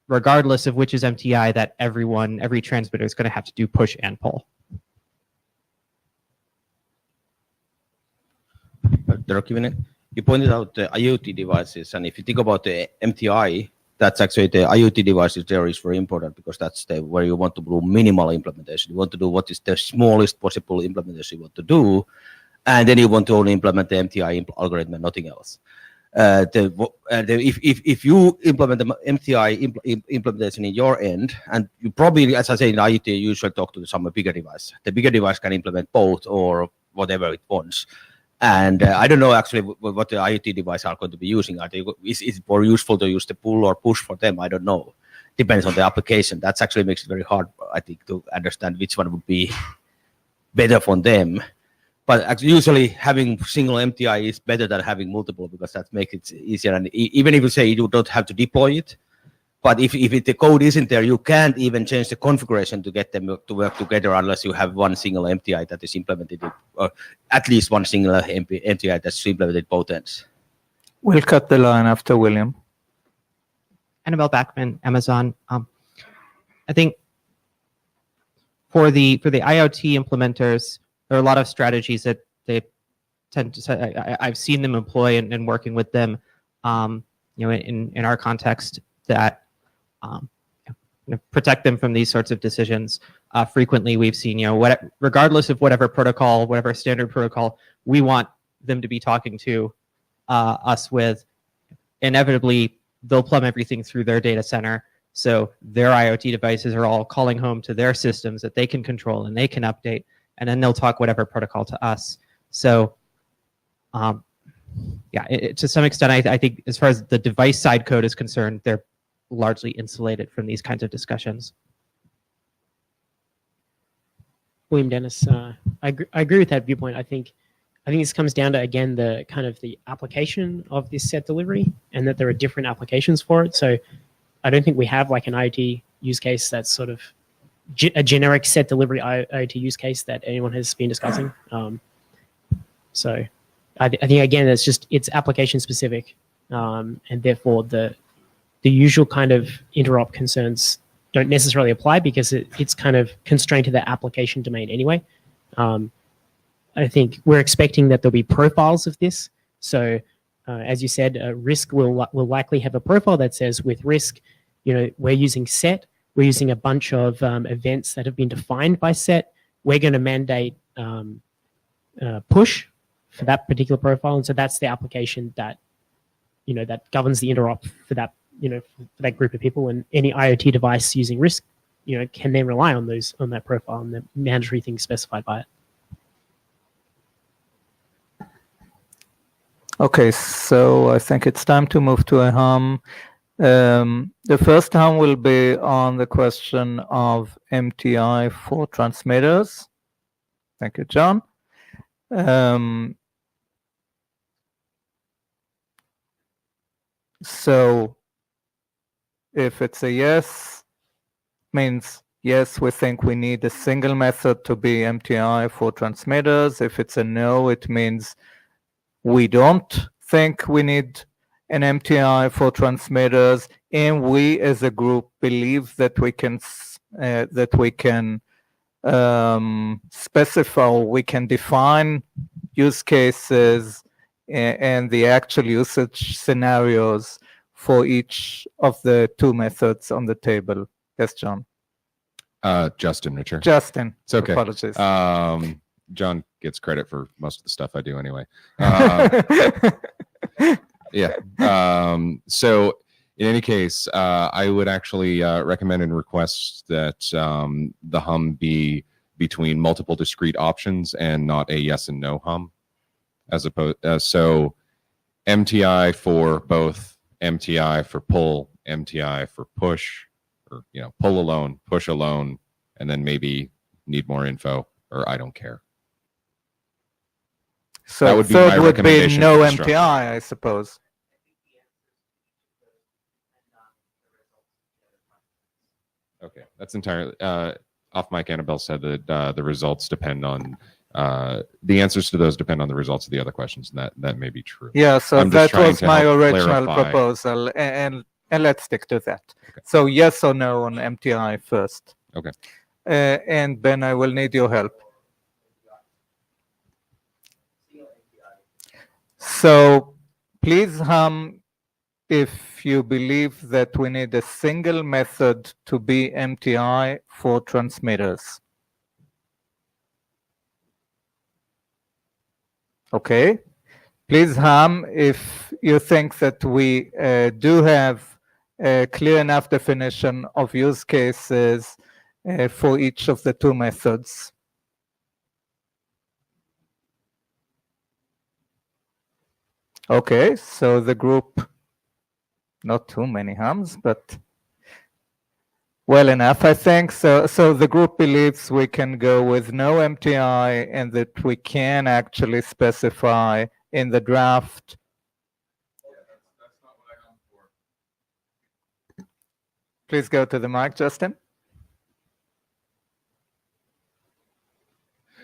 regardless of which is MTI, that every transmitter is going to have to do push and pull. You pointed out the IoT devices, and if you think about the MTI, that's actually the IoT devices there is very important, because that's where you want to do minimal implementation. You want to do what is the smallest possible implementation you want to do, and then you want to only implement the MTI algorithm and nothing else. If you implement the MTI implementation in your end, and you probably, as I say in IoT, you usually talk to some bigger device. The bigger device can implement both or whatever it wants. And I don't know actually what the IoT device are going to be using. Is it more useful to use the pull or push for them? I don't know. Depends on the application. That actually makes it very hard, I think, to understand which one would be better for them. But usually having single MTI is better than having multiple, because that makes it easier. And even if you say you don't have to deploy it, but if the code isn't there, you can't even change the configuration to get them to work together unless you have one single MTI that is implemented, or at least one single MTI that's implemented both ends. We'll cut the line after William. Annabelle Backman, Amazon. I think for the IoT implementers, there are a lot of strategies that they tend to. I've seen them employ and working with them, in our context, that protect them from these sorts of decisions. Frequently, we've seen, regardless of whatever protocol, whatever standard protocol we want them to be talking to us with, inevitably they'll plumb everything through their data center. So their IoT devices are all calling home to their systems that they can control and they can update, and then they'll talk whatever protocol to us. So, to some extent, I think as far as the device side code is concerned, they're largely insulated from these kinds of discussions. William Dennis, I agree with that viewpoint. I think this comes down to, again, the kind of the application of this set delivery, and that there are different applications for it. So I don't think we have like an IoT use case that's sort of a generic set delivery IoT use case that anyone has been discussing. So I think, again, it's application specific, and therefore the usual kind of interop concerns don't necessarily apply, because it's kind of constrained to the application domain anyway. I think we're expecting that there'll be profiles of this. So as you said, risk will likely have a profile that says, with risk, we're using set, we're using a bunch of events that have been defined by set. We're going to mandate push for that particular profile. And so that's the application that, that governs the interop for that, for that group of people. And any IoT device using risk, can then rely on that profile and the mandatory things specified by it. Okay, so I think it's time to move to a hum. The first hum will be on the question of MTI for transmitters. Thank you, John. So if it's a yes, means yes, we think we need a single method to be MTI for transmitters. If it's a no, it means we don't think we need an MTI for transmitters, and we as a group believe that we can specify, we can define use cases and the actual usage scenarios for each of the two methods on the table. Yes, John. Justin, Richard. Justin. It's okay. Apologies. John gets credit for most of the stuff I do anyway. Yeah. So in any case, I would actually recommend and request that the hum be between multiple discrete options and not a yes and no hum, as opposed. So MTI for both, MTI for pull, MTI for push, or pull alone, push alone, and then maybe need more info or I don't care. So that would be third my would be recommendation no for the structure. MTI, I suppose. Okay, that's entirely off mic. Annabelle said that the results depend on the answers to those depend on the results of the other questions, and that may be true. Yeah, so I'm just that trying was to my help original clarify. proposal, and let's stick to that. Okay. So yes or no on MTI first. Okay. And Ben, I will need your help. So please hum if you believe that we need a single method to be MTI for transmitters. Okay. Please hum if you think that we do have a clear enough definition of use cases for each of the two methods. Okay, so the group, not too many hums, but well enough, I think. So the group believes we can go with no MTI and that we can actually specify in the draft. That's not what I hung for. Please go to the mic, Justin.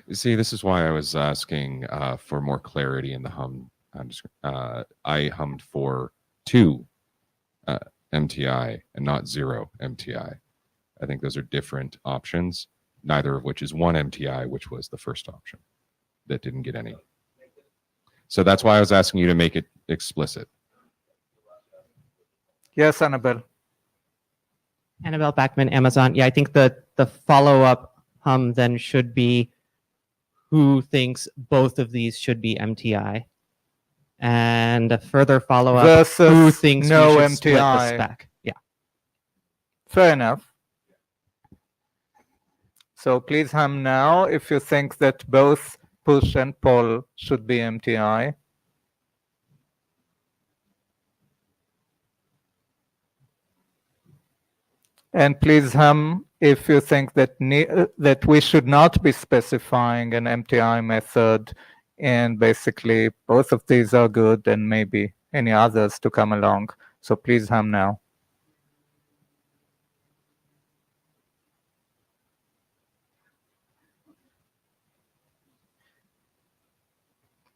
You see, this is why I was asking for more clarity in the hum. I hummed for 2 MTI and not 0 MTI. I think those are different options, neither of which is 1 MTI, which was the first option that didn't get any. So that's why I was asking you to make it explicit. Yes, Annabelle. Annabelle Backman, Amazon. Yeah, I think the follow-up hum then should be who thinks both of these should be MTI. And a further follow-up, versus who thinks no we should split the MTI. spec. Yeah. Fair enough. So please hum now if you think that both push and pull should be MTI. And please hum if you think that that we should not be specifying an MTI method, and basically both of these are good and maybe any others to come along. So please hum now.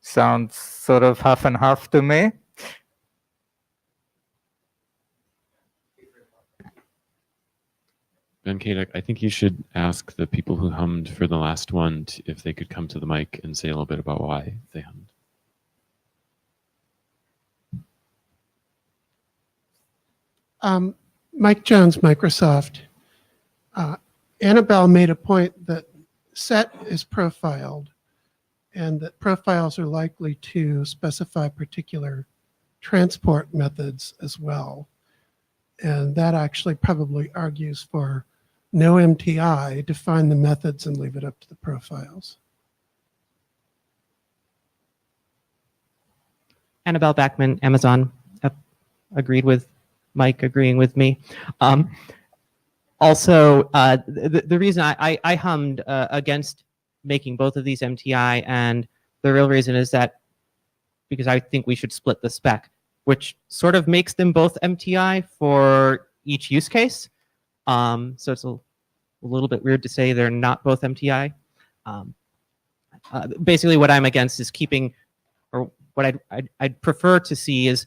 Sounds sort of half and half to me. Ben Kate, I think you should ask the people who hummed for the last one if they could come to the mic and say a little bit about why they hummed. Mike Jones, Microsoft. Annabelle made a point that set is profiled and that profiles are likely to specify particular transport methods as well. And that actually probably argues for no MTI, define the methods and leave it up to the profiles. Annabelle Backman, Amazon, agreed with Mike agreeing with me. Also, the reason I hummed against making both of these MTI, and the real reason is that because I think we should split the spec, which sort of makes them both MTI for each use case. So it's a little bit weird to say they're not both MTI. Basically, what I'm against is keeping, or what I'd prefer to see is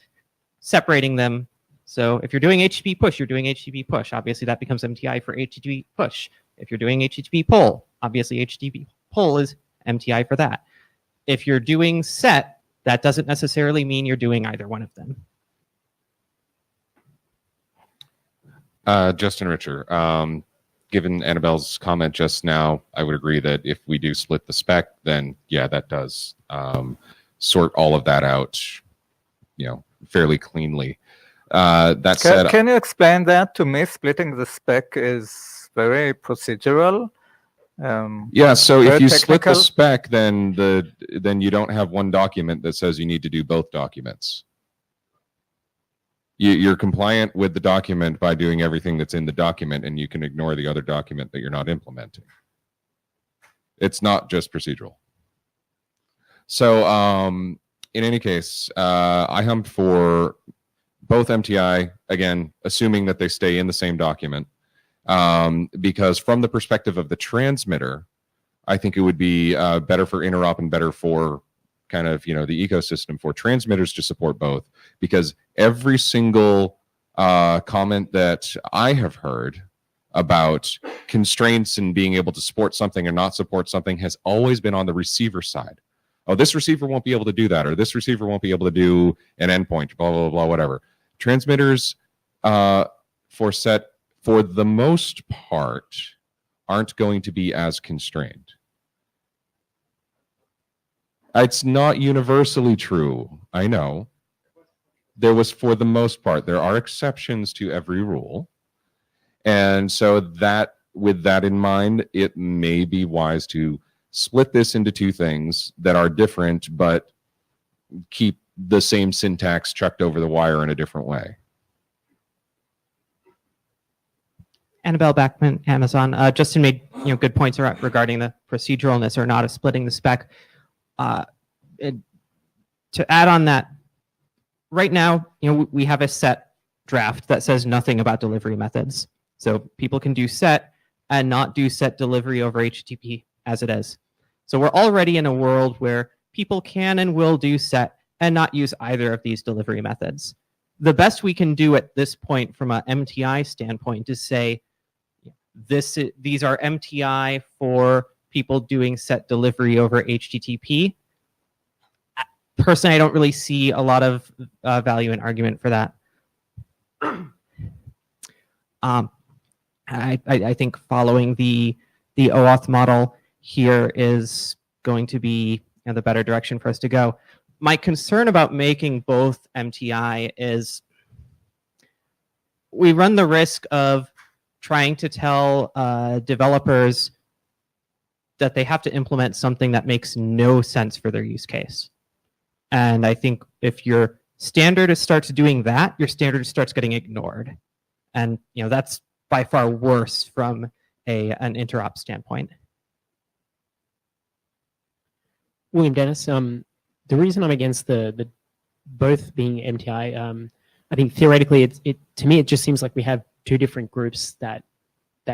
separating them. So if you're doing HTTP push, you're doing HTTP push. Obviously, that becomes MTI for HTTP push. If you're doing HTTP poll, obviously HTTP poll is MTI for that. If you're doing set, that doesn't necessarily mean you're doing either one of them. Justin Richer, given Annabelle's comment just now, I would agree that if we do split the spec, then yeah, that does sort all of that out, fairly cleanly. That said, can you explain that to me? Splitting the spec is very procedural. Yeah, so if very you split the technical. spec, then you don't have one document that says you need to do both documents. You're compliant with the document by doing everything that's in the document, and you can ignore the other document that you're not implementing. It's not just procedural. So in any case, I hummed for both MTI, again, assuming that they stay in the same document, because from the perspective of the transmitter, I think it would be better for interop and better for kind of, the ecosystem for transmitters to support both, because every single comment that I have heard about constraints and being able to support something or not support something has always been on the receiver side. Oh, this receiver won't be able to do that, or this receiver won't be able to do an endpoint, blah, blah, blah, whatever. Transmitters for set, for the most part, aren't going to be as constrained. It's not universally true, I know. There was, for the most part, there are exceptions to every rule. And so that, with that in mind, it may be wise to split this into two things that are different, but keep the same syntax chucked over the wire in a different way. Annabelle Backman, Amazon. Justin made good points regarding the proceduralness or not of splitting the spec. To add on that, right now, we have a set draft that says nothing about delivery methods. So people can do set and not do set delivery over HTTP as it is. So we're already in a world where people can and will do set and not use either of these delivery methods. The best we can do at this point from an MTI standpoint is say, these are MTI for people doing set delivery over HTTP. Personally, I don't really see a lot of value and argument for that. I think following the OAuth model here is going to be the better direction for us to go. My concern about making both MTI is we run the risk of trying to tell developers that they have to implement something that makes no sense for their use case. And I think if your standard starts doing that, your standard starts getting ignored. And that's by far worse from an interop standpoint. William Dennis, the reason I'm against the both being MTI, I think theoretically, to me, it just seems like we have two different groups that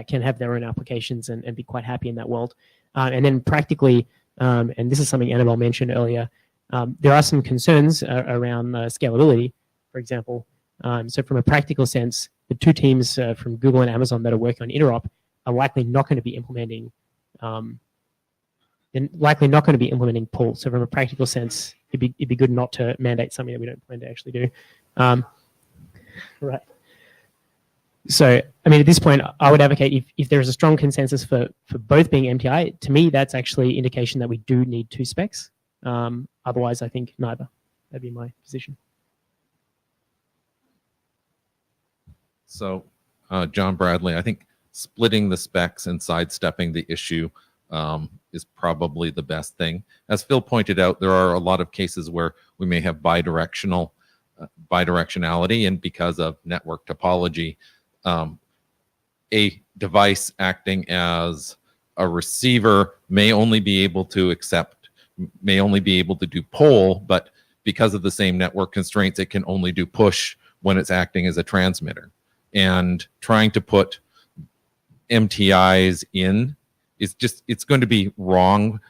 can have their own applications and be quite happy in that world. And then practically, and this is something Annabelle mentioned earlier, there are some concerns around scalability, for example. So from a practical sense, the two teams from Google and Amazon that are working on interop are likely not going to be implementing pull. So from a practical sense, it'd be good not to mandate something that we don't plan to actually do. Right. So, at this point, I would advocate if there is a strong consensus for both being MTI, to me, that's actually indication that we do need two specs. Otherwise, I think neither. That'd be my position. So, John Bradley, I think splitting the specs and sidestepping the issue is probably the best thing. As Phil pointed out, there are a lot of cases where we may have bidirectionality, and because of network topology, a device acting as a receiver may only be able to do poll, but because of the same network constraints, it can only do push when it's acting as a transmitter. And trying to put MTIs in is it's going to be wrong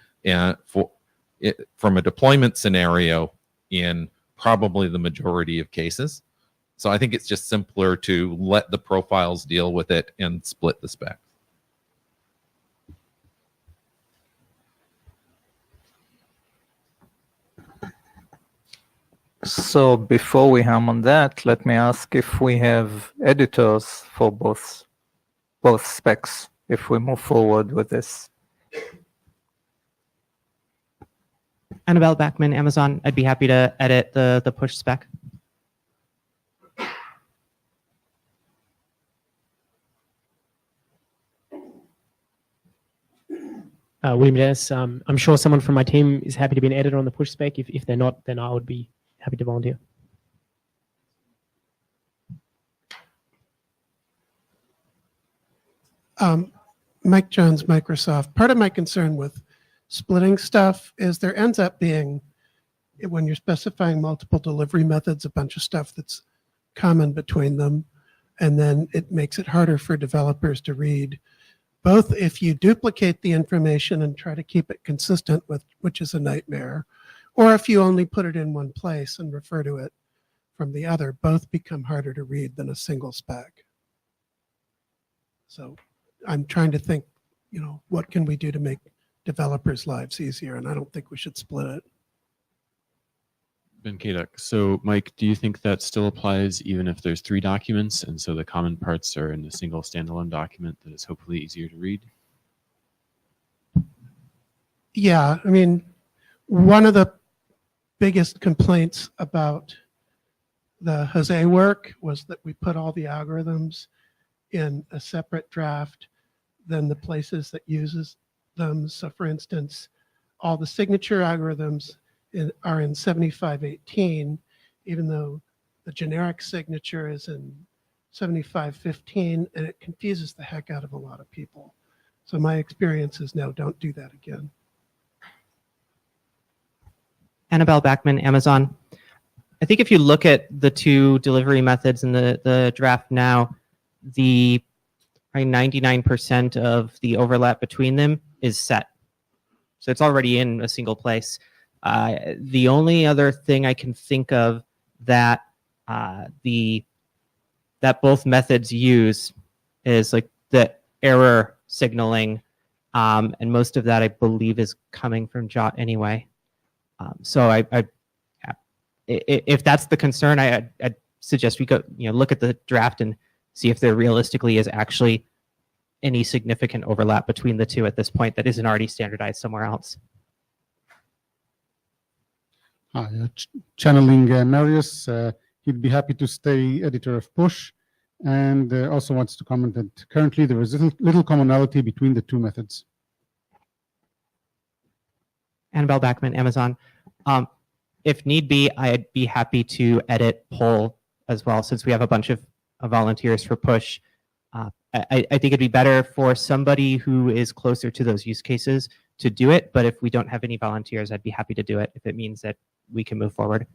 from a deployment scenario in probably the majority of cases. So I think it's just simpler to let the profiles deal with it and split the specs. So before we hum on that, let me ask if we have editors for both specs, if we move forward with this. Annabelle Backman, Amazon. I'd be happy to edit the push spec. William Dennis, I'm sure someone from my team is happy to be an editor on the push spec. If they're not, then I would be happy to volunteer. Mike Jones, Microsoft. Part of my concern with splitting stuff is there ends up being, when you're specifying multiple delivery methods, a bunch of stuff that's common between them, and then it makes it harder for developers to read. Both if you duplicate the information and try to keep it consistent with, which is a nightmare, or if you only put it in one place and refer to it from the other, both become harder to read than a single spec. So I'm trying to think, what can we do to make developers' lives easier? And I don't think we should split it. Ben Kaduk. So Mike, do you think that still applies even if there's 3 documents and so the common parts are in a single standalone document that is hopefully easier to read? Yeah, I mean, one of the biggest complaints about the Jose work was that we put all the algorithms in a separate draft than the places that uses them. So for instance, all the signature algorithms are in 7518, even though the generic signature is in 7515, and it confuses the heck out of a lot of people. So my experience is no, don't do that again. Annabelle Backman, Amazon. I think if you look at the 2 delivery methods in the draft now, the 99% of the overlap between them is set. So it's already in a single place. The only other thing I can think of that that both methods use is like the error signaling, and most of that I believe is coming from JOT anyway. So if that's the concern, I'd suggest we go look at the draft and see if there realistically is actually any significant overlap between the 2 at this point that isn't already standardized somewhere else. Channeling Marius, he'd be happy to stay editor of push, and also wants to comment that currently there is little commonality between the 2 methods. Annabelle Backman, Amazon. If need be, I'd be happy to edit poll as well, since we have a bunch of volunteers for push. I think it'd be better for somebody who is closer to those use cases to do it, but if we don't have any volunteers, I'd be happy to do it if it means that we can move forward.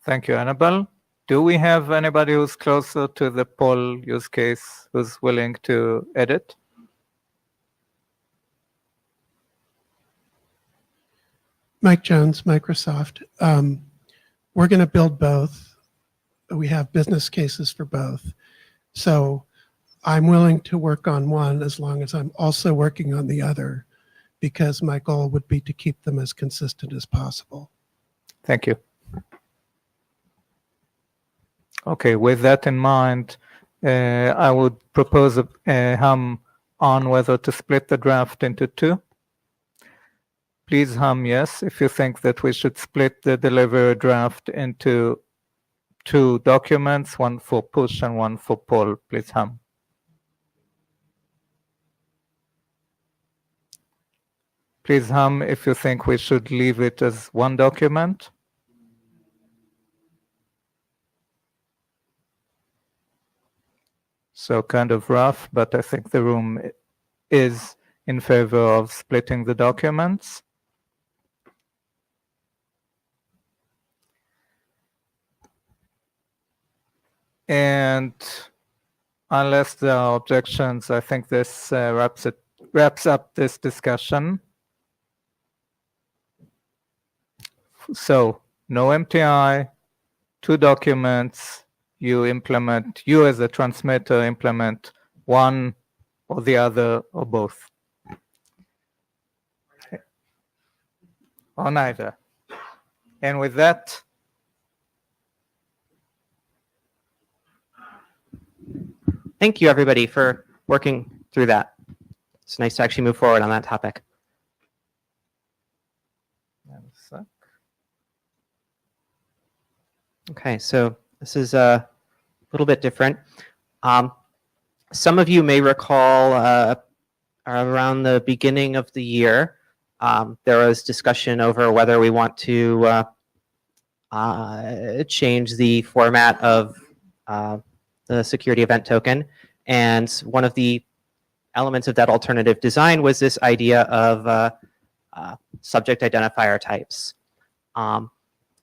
Thank you, Annabelle. Do we have anybody who's closer to the poll use case who's willing to edit? Mike Jones, Microsoft. We're going to build both. We have business cases for both. So I'm willing to work on one as long as I'm also working on the other, because my goal would be to keep them as consistent as possible. Thank you. Okay, with that in mind, I would propose a hum on whether to split the draft into 2. Please hum yes if you think that we should split the delivery draft into 2 documents, one for push and one for poll. Please hum. Please hum if you think we should leave it as one document. So kind of rough, but I think the room is in favor of splitting the documents. And unless there are objections, I think this wraps up this discussion. So no MTI, 2 documents, you as a transmitter implement one or the other or both. Or neither. And with that, thank you, everybody, for working through that. It's nice to actually move forward on that topic. Okay, so this is a little bit different. Some of you may recall around the beginning of the year, there was discussion over whether we want to change the format of the security event token. And one of the elements of that alternative design was this idea of subject identifier types.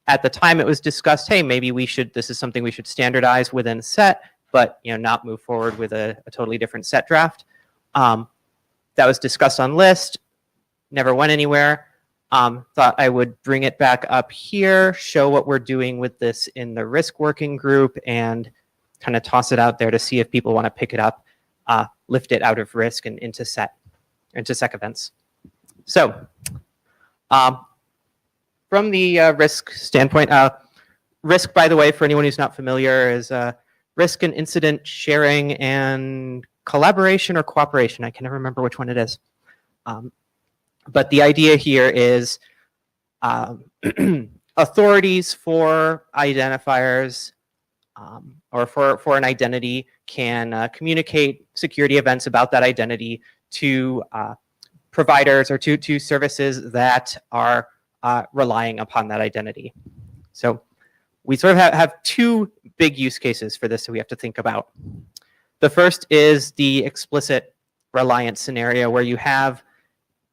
At the time, it was discussed, hey, maybe this is something we should standardize within SET, but not move forward with a totally different SET draft. That was discussed on list, never went anywhere. Thought I would bring it back up here, show what we're doing with this in the risk working group, and kind of toss it out there to see if people want to pick it up, lift it out of risk and into SEC events. So from the risk standpoint, risk, by the way, for anyone who's not familiar, is risk and incident sharing and collaboration or cooperation. I can never remember which one it is. But the idea here is authorities for identifiers or for an identity can communicate security events about that identity to providers or to services that are relying upon that identity. So we sort of have 2 big use cases for this that we have to think about. The first is the explicit reliance scenario, where you have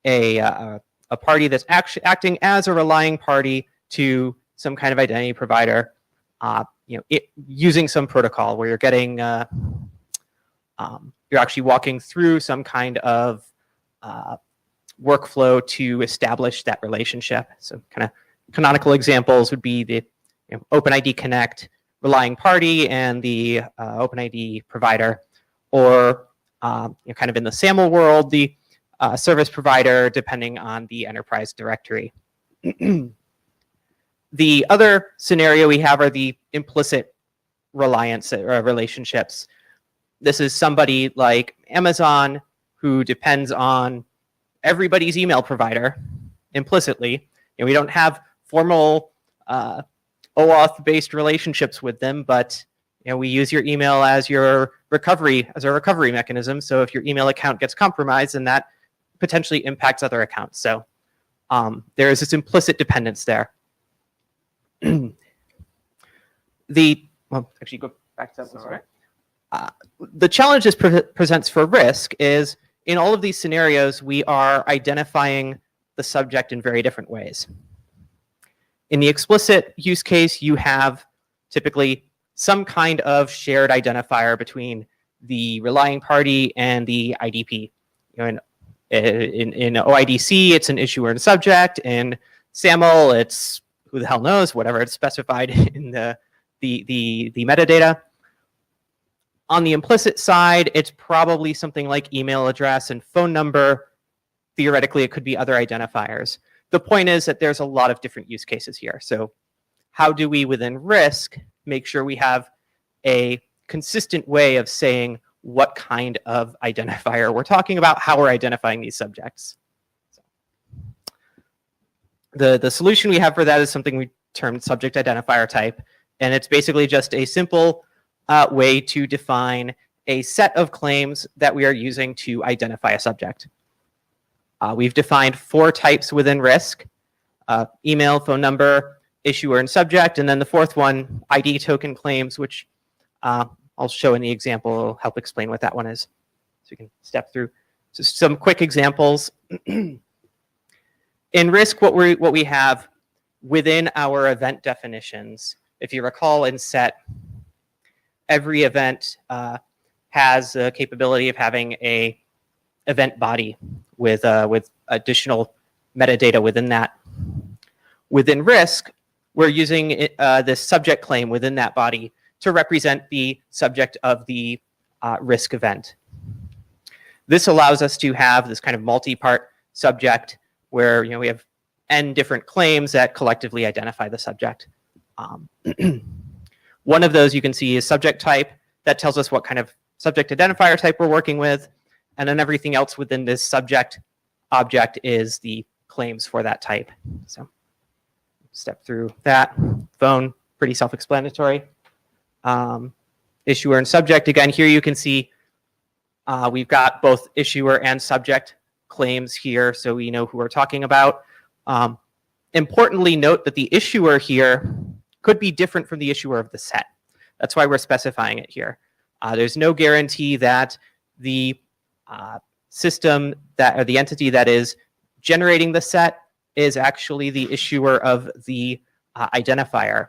a party that's actually acting as a relying party to some kind of identity provider, using some protocol where you're getting, you're actually walking through some kind of workflow to establish that relationship. So kind of canonical examples would be the OpenID Connect relying party and the OpenID provider, or kind of in the SAML world, the service provider, depending on the enterprise directory. The other scenario we have are the implicit reliance relationships. This is somebody like Amazon who depends on everybody's email provider implicitly. We don't have formal OAuth-based relationships with them, but we use your email as a recovery mechanism. So if your email account gets compromised, then that potentially impacts other accounts. So there is this implicit dependence there. Actually, go back to that one. Sorry. The challenge this presents for risk is, in all of these scenarios, we are identifying the subject in very different ways. In the explicit use case, you have typically some kind of shared identifier between the relying party and the IDP. In OIDC, it's an issuer and subject. In SAML, it's who the hell knows, whatever it's specified in the metadata. On the implicit side, it's probably something like email address and phone number. Theoretically, it could be other identifiers. The point is that there's a lot of different use cases here. So how do we, within risk, make sure we have a consistent way of saying what kind of identifier we're talking about, how we're identifying these subjects? So the solution we have for that is something we termed subject identifier type. And it's basically just a simple way to define a set of claims that we are using to identify a subject. We've defined 4 types within risk: email, phone number, issuer, and subject. And then the fourth one, ID token claims, which I'll show in the example, help explain what that one is. So you can step through. So some quick examples. In risk, what we have within our event definitions, if you recall in SET, every event has a capability of having a event body with additional metadata within that. Within risk, we're using this subject claim within that body to represent the subject of the risk event. This allows us to have this kind of multi-part subject where we have n different claims that collectively identify the subject. One of those you can see is subject type. That tells us what kind of subject identifier type we're working with. And then everything else within this subject object is the claims for that type. So step through that. Phone, pretty self-explanatory. Issuer and subject, again, here you can see we've got both issuer and subject claims here, so we know who we're talking about. Importantly, note that the issuer here could be different from the issuer of the set. That's why we're specifying it here. There's no guarantee that the system or the entity that is generating the set is actually the issuer of the identifier.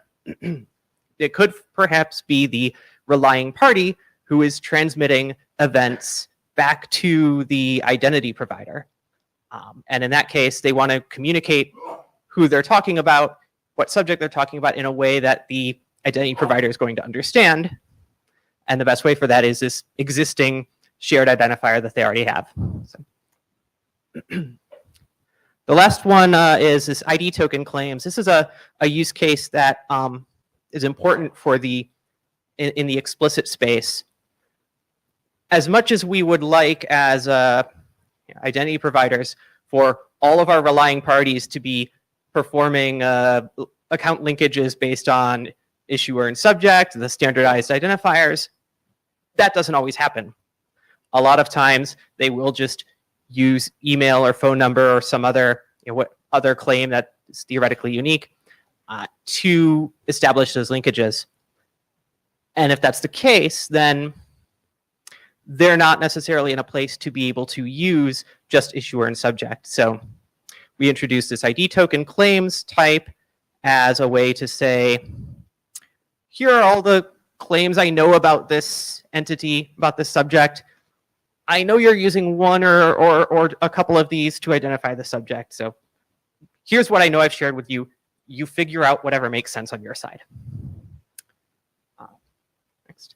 It could perhaps be the relying party who is transmitting events back to the identity provider. And in that case, they want to communicate who they're talking about, what subject they're talking about in a way that the identity provider is going to understand. And the best way for that is this existing shared identifier that they already have. So. The last one is this ID token claims. This is a use case that is important for in the explicit space. As much as we would like as identity providers for all of our relying parties to be performing account linkages based on issuer and subject, the standardized identifiers, that doesn't always happen. A lot of times they will just use email or phone number or some other other claim that is theoretically unique to establish those linkages. And if that's the case, then they're not necessarily in a place to be able to use just issuer and subject. So we introduced this ID token claims type as a way to say, here are all the claims I know about this entity, about this subject. I know you're using one or a couple of these to identify the subject. So here's what I know I've shared with you. You figure out whatever makes sense on your side. Next.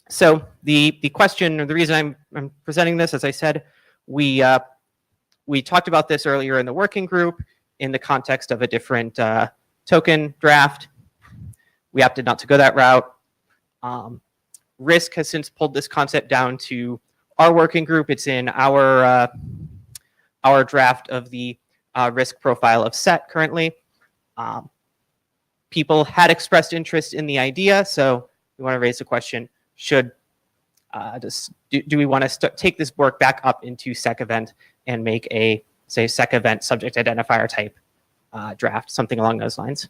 So the question, or the reason I'm presenting this, as I said, we talked about this earlier in the working group in the context of a different token draft. We opted not to go that route. Risk has since pulled this concept down to our working group. It's in our draft of the risk profile of SET currently. People had expressed interest in the idea, so we want to raise the question: should do we want to take this work back up into SecEvent and make a, say, SecEvent subject identifier type draft, something along those lines?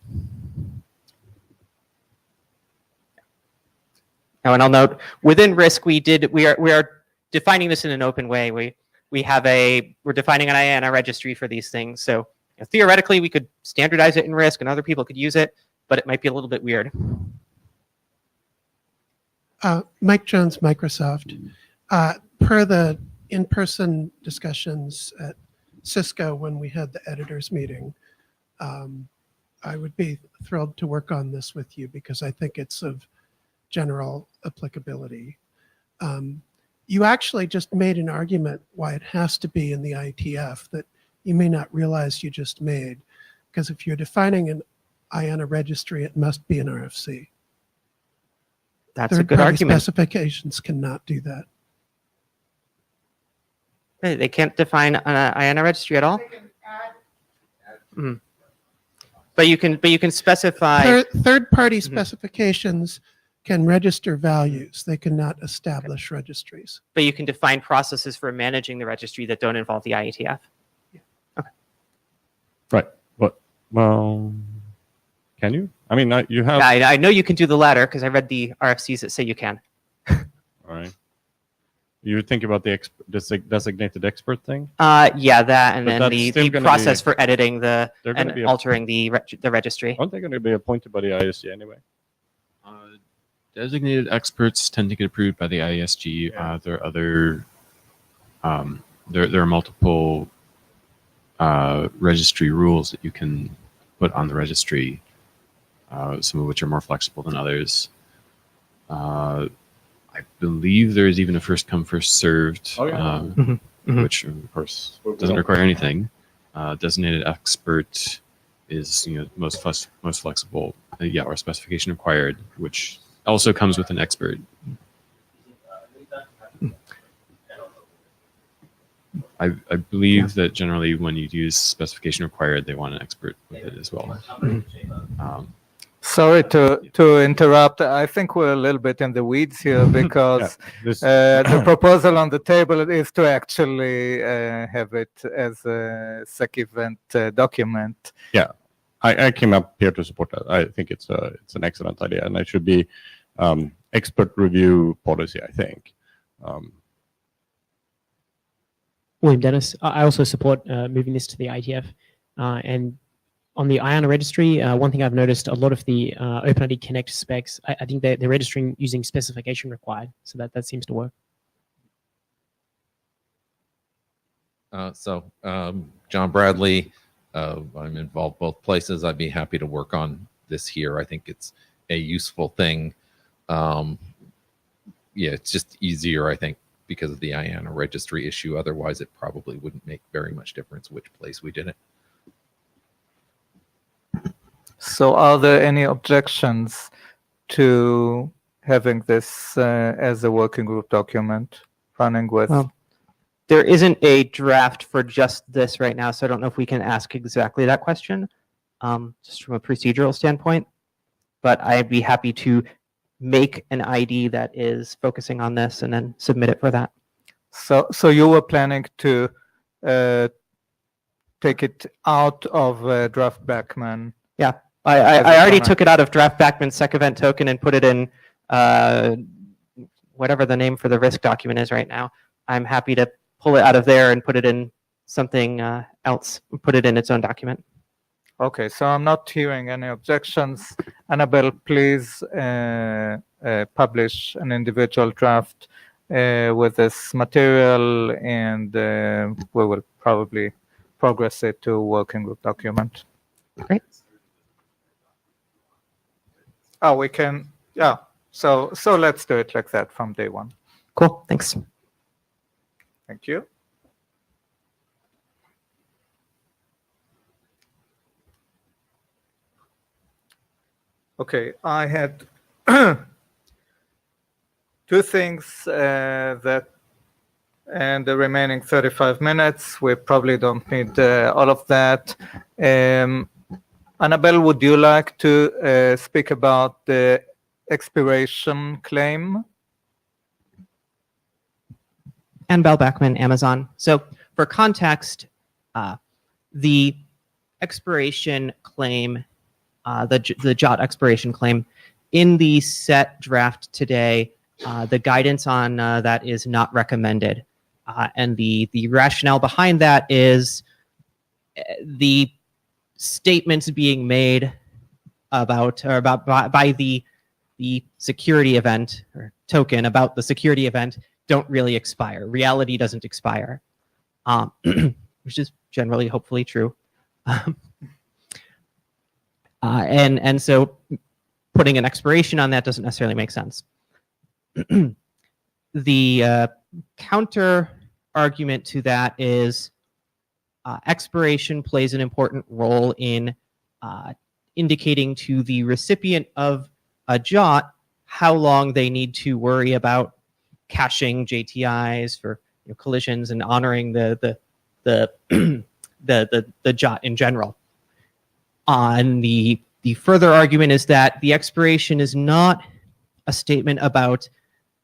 Now, and I'll note within risk, we are defining this in an open way. We're defining an IANA registry for these things. So theoretically, we could standardize it in risk, and other people could use it, but it might be a little bit weird. Mike Jones, Microsoft. Per the in-person discussions at Cisco when we had the editors meeting, I would be thrilled to work on this with you because I think it's of general applicability. You actually just made an argument why it has to be in the IETF that you may not realize you just made, because if you're defining an IANA registry, it must be an RFC. That's a good argument. Specifications cannot do that. They can't define an IANA registry at all? But you can specify. Third-party specifications can register values. They cannot establish registries. But you can define processes for managing the registry that don't involve the IETF. Right. But, well, can you? I mean, you have. Yeah, I know you can do the latter because I read the RFCs that say you can. All right. You think about the designated expert thing? Yeah, that, and But then that's the still gonna process be- for editing They're gonna and be a- altering the registry. Aren't they going to be appointed by the ISG anyway? Designated experts tend to get approved by the ISG. There are other, there are multiple registry rules that you can put on the registry, some of which are more flexible than others. I believe there is even a first come, first served, which of course doesn't require anything. Designated expert is most flexible, or specification required, which also comes with an expert. I believe that generally when you use specification required, they want an expert with it as well. Sorry to interrupt. I think we're a little bit in the weeds here because the proposal on the table is to actually have it as a SEC event document. Yeah, I came up here to support that. I think it's an excellent idea, and it should be expert review policy, I think. William Dennis. I also support moving this to the IETF. And on the IANA registry, one thing I've noticed, a lot of the OpenID Connect specs, I think they're registering using specification required. So that seems to work. John Bradley, I'm involved both places. I'd be happy to work on this here. I think it's a useful thing. It's just easier, I think, because of the IANA registry issue. Otherwise, it probably wouldn't make very much difference which place we did it. So are there any objections to having this as a working group document running with? Well, there isn't a draft for just this right now, so I don't know if we can ask exactly that question, just from a procedural standpoint. But I'd be happy to make an ID that is focusing on this and then submit it for that. So you were planning to take it out of draft Backman? Yeah, I already took it out of draft Backman SEC event token and put it in whatever the name for the risk document is right now. I'm happy to pull it out of there and put it in something else, put it in its own document. Okay, so I'm not hearing any objections. Annabelle, please publish an individual draft with this material, and we will probably progress it to a working group document. Great. Oh, we can, yeah. So let's do it like that from day one. Cool, thanks. Thank you. Okay, I had two things that, and the remaining 35 minutes, we probably don't need all of that. Annabelle, would you like to speak about the expiration claim? Annabelle Backman, Amazon. So for context, the expiration claim, the JOT expiration claim, in the set draft today, the guidance on that is not recommended. And the rationale behind that is the statements being made by the security event or token about the security event don't really expire. Reality doesn't expire, which is generally hopefully true. And so putting an expiration on that doesn't necessarily make sense. The counter argument to that is expiration plays an important role in indicating to the recipient of a JOT how long they need to worry about caching JTIs for collisions and honoring the JOT in general. And the further argument is that the expiration is not a statement about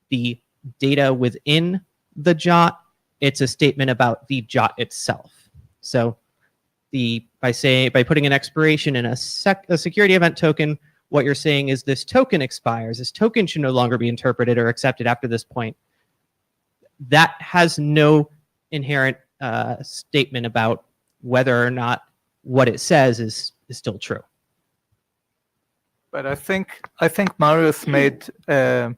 the data within the JOT. It's a statement about the JOT itself. So by putting an expiration in a security event token, what you're saying is this token expires. This token should no longer be interpreted or accepted after this point. That has no inherent statement about whether or not what it says is still true. But I think Marius made a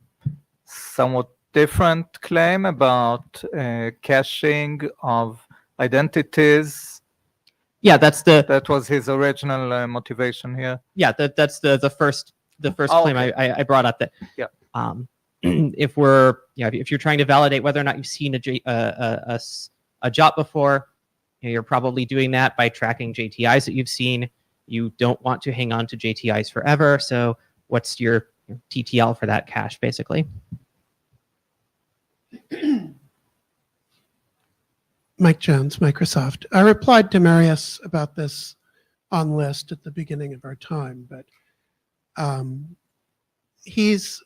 somewhat different claim about caching of identities. Yeah, that was his original motivation here. Yeah, that's the first claim okay. I brought up. That yeah, if you're trying to validate whether or not you've seen a JOT before, you're probably doing that by tracking JTIs that you've seen. You don't want to hang on to JTIs forever. So what's your TTL for that cache, basically? Mike Jones, Microsoft. I replied to Marius about this on list at the beginning of our time, but he's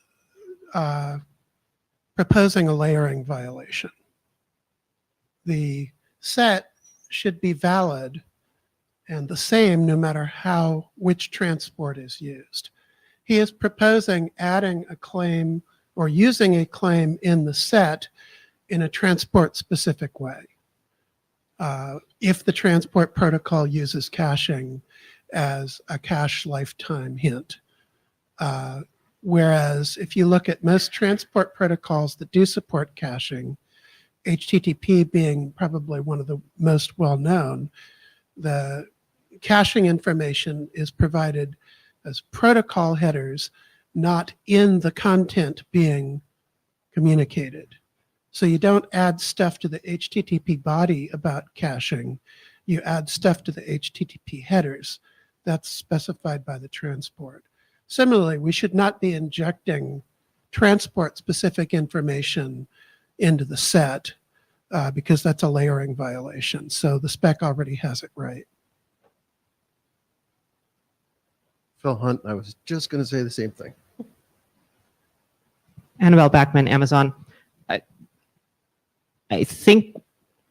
proposing a layering violation. The set should be valid and the same no matter which transport is used. He is proposing adding a claim or using a claim in the set in a transport-specific way. If the transport protocol uses caching as a cache lifetime hint. Whereas if you look at most transport protocols that do support caching, HTTP being probably one of the most well-known, the caching information is provided as protocol headers, not in the content being communicated. So you don't add stuff to the HTTP body about caching. You add stuff to the HTTP headers. That's specified by the transport. Similarly, we should not be injecting transport-specific information into the set because that's a layering violation. So the spec already has it right. Phil Hunt, I was just going to say the same thing. Annabelle Backman, Amazon. I think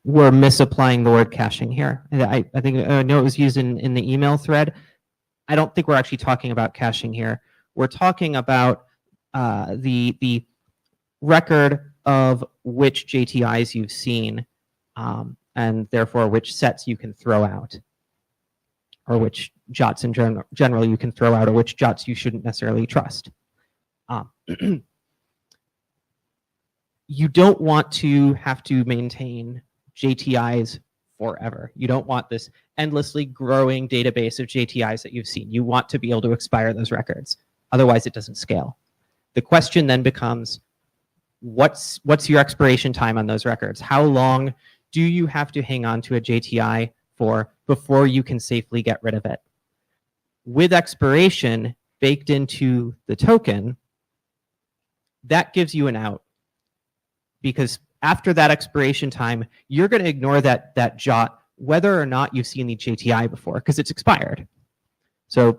we're misapplying the word caching here. I think I know it was used in the email thread. I don't think we're actually talking about caching here. We're talking about the record of which JTIs you've seen, and therefore which sets you can throw out, or which JOTs in general you can throw out, or which JOTs you shouldn't necessarily trust. You don't want to have to maintain JTIs forever. You don't want this endlessly growing database of JTIs that you've seen. You want to be able to expire those records. Otherwise, it doesn't scale. The question then becomes, what's your expiration time on those records? How long do you have to hang on to a JTI for before you can safely get rid of it? With expiration baked into the token, that gives you an out. Because after that expiration time, you're going to ignore that JOT whether or not you've seen the JTI before, because it's expired. So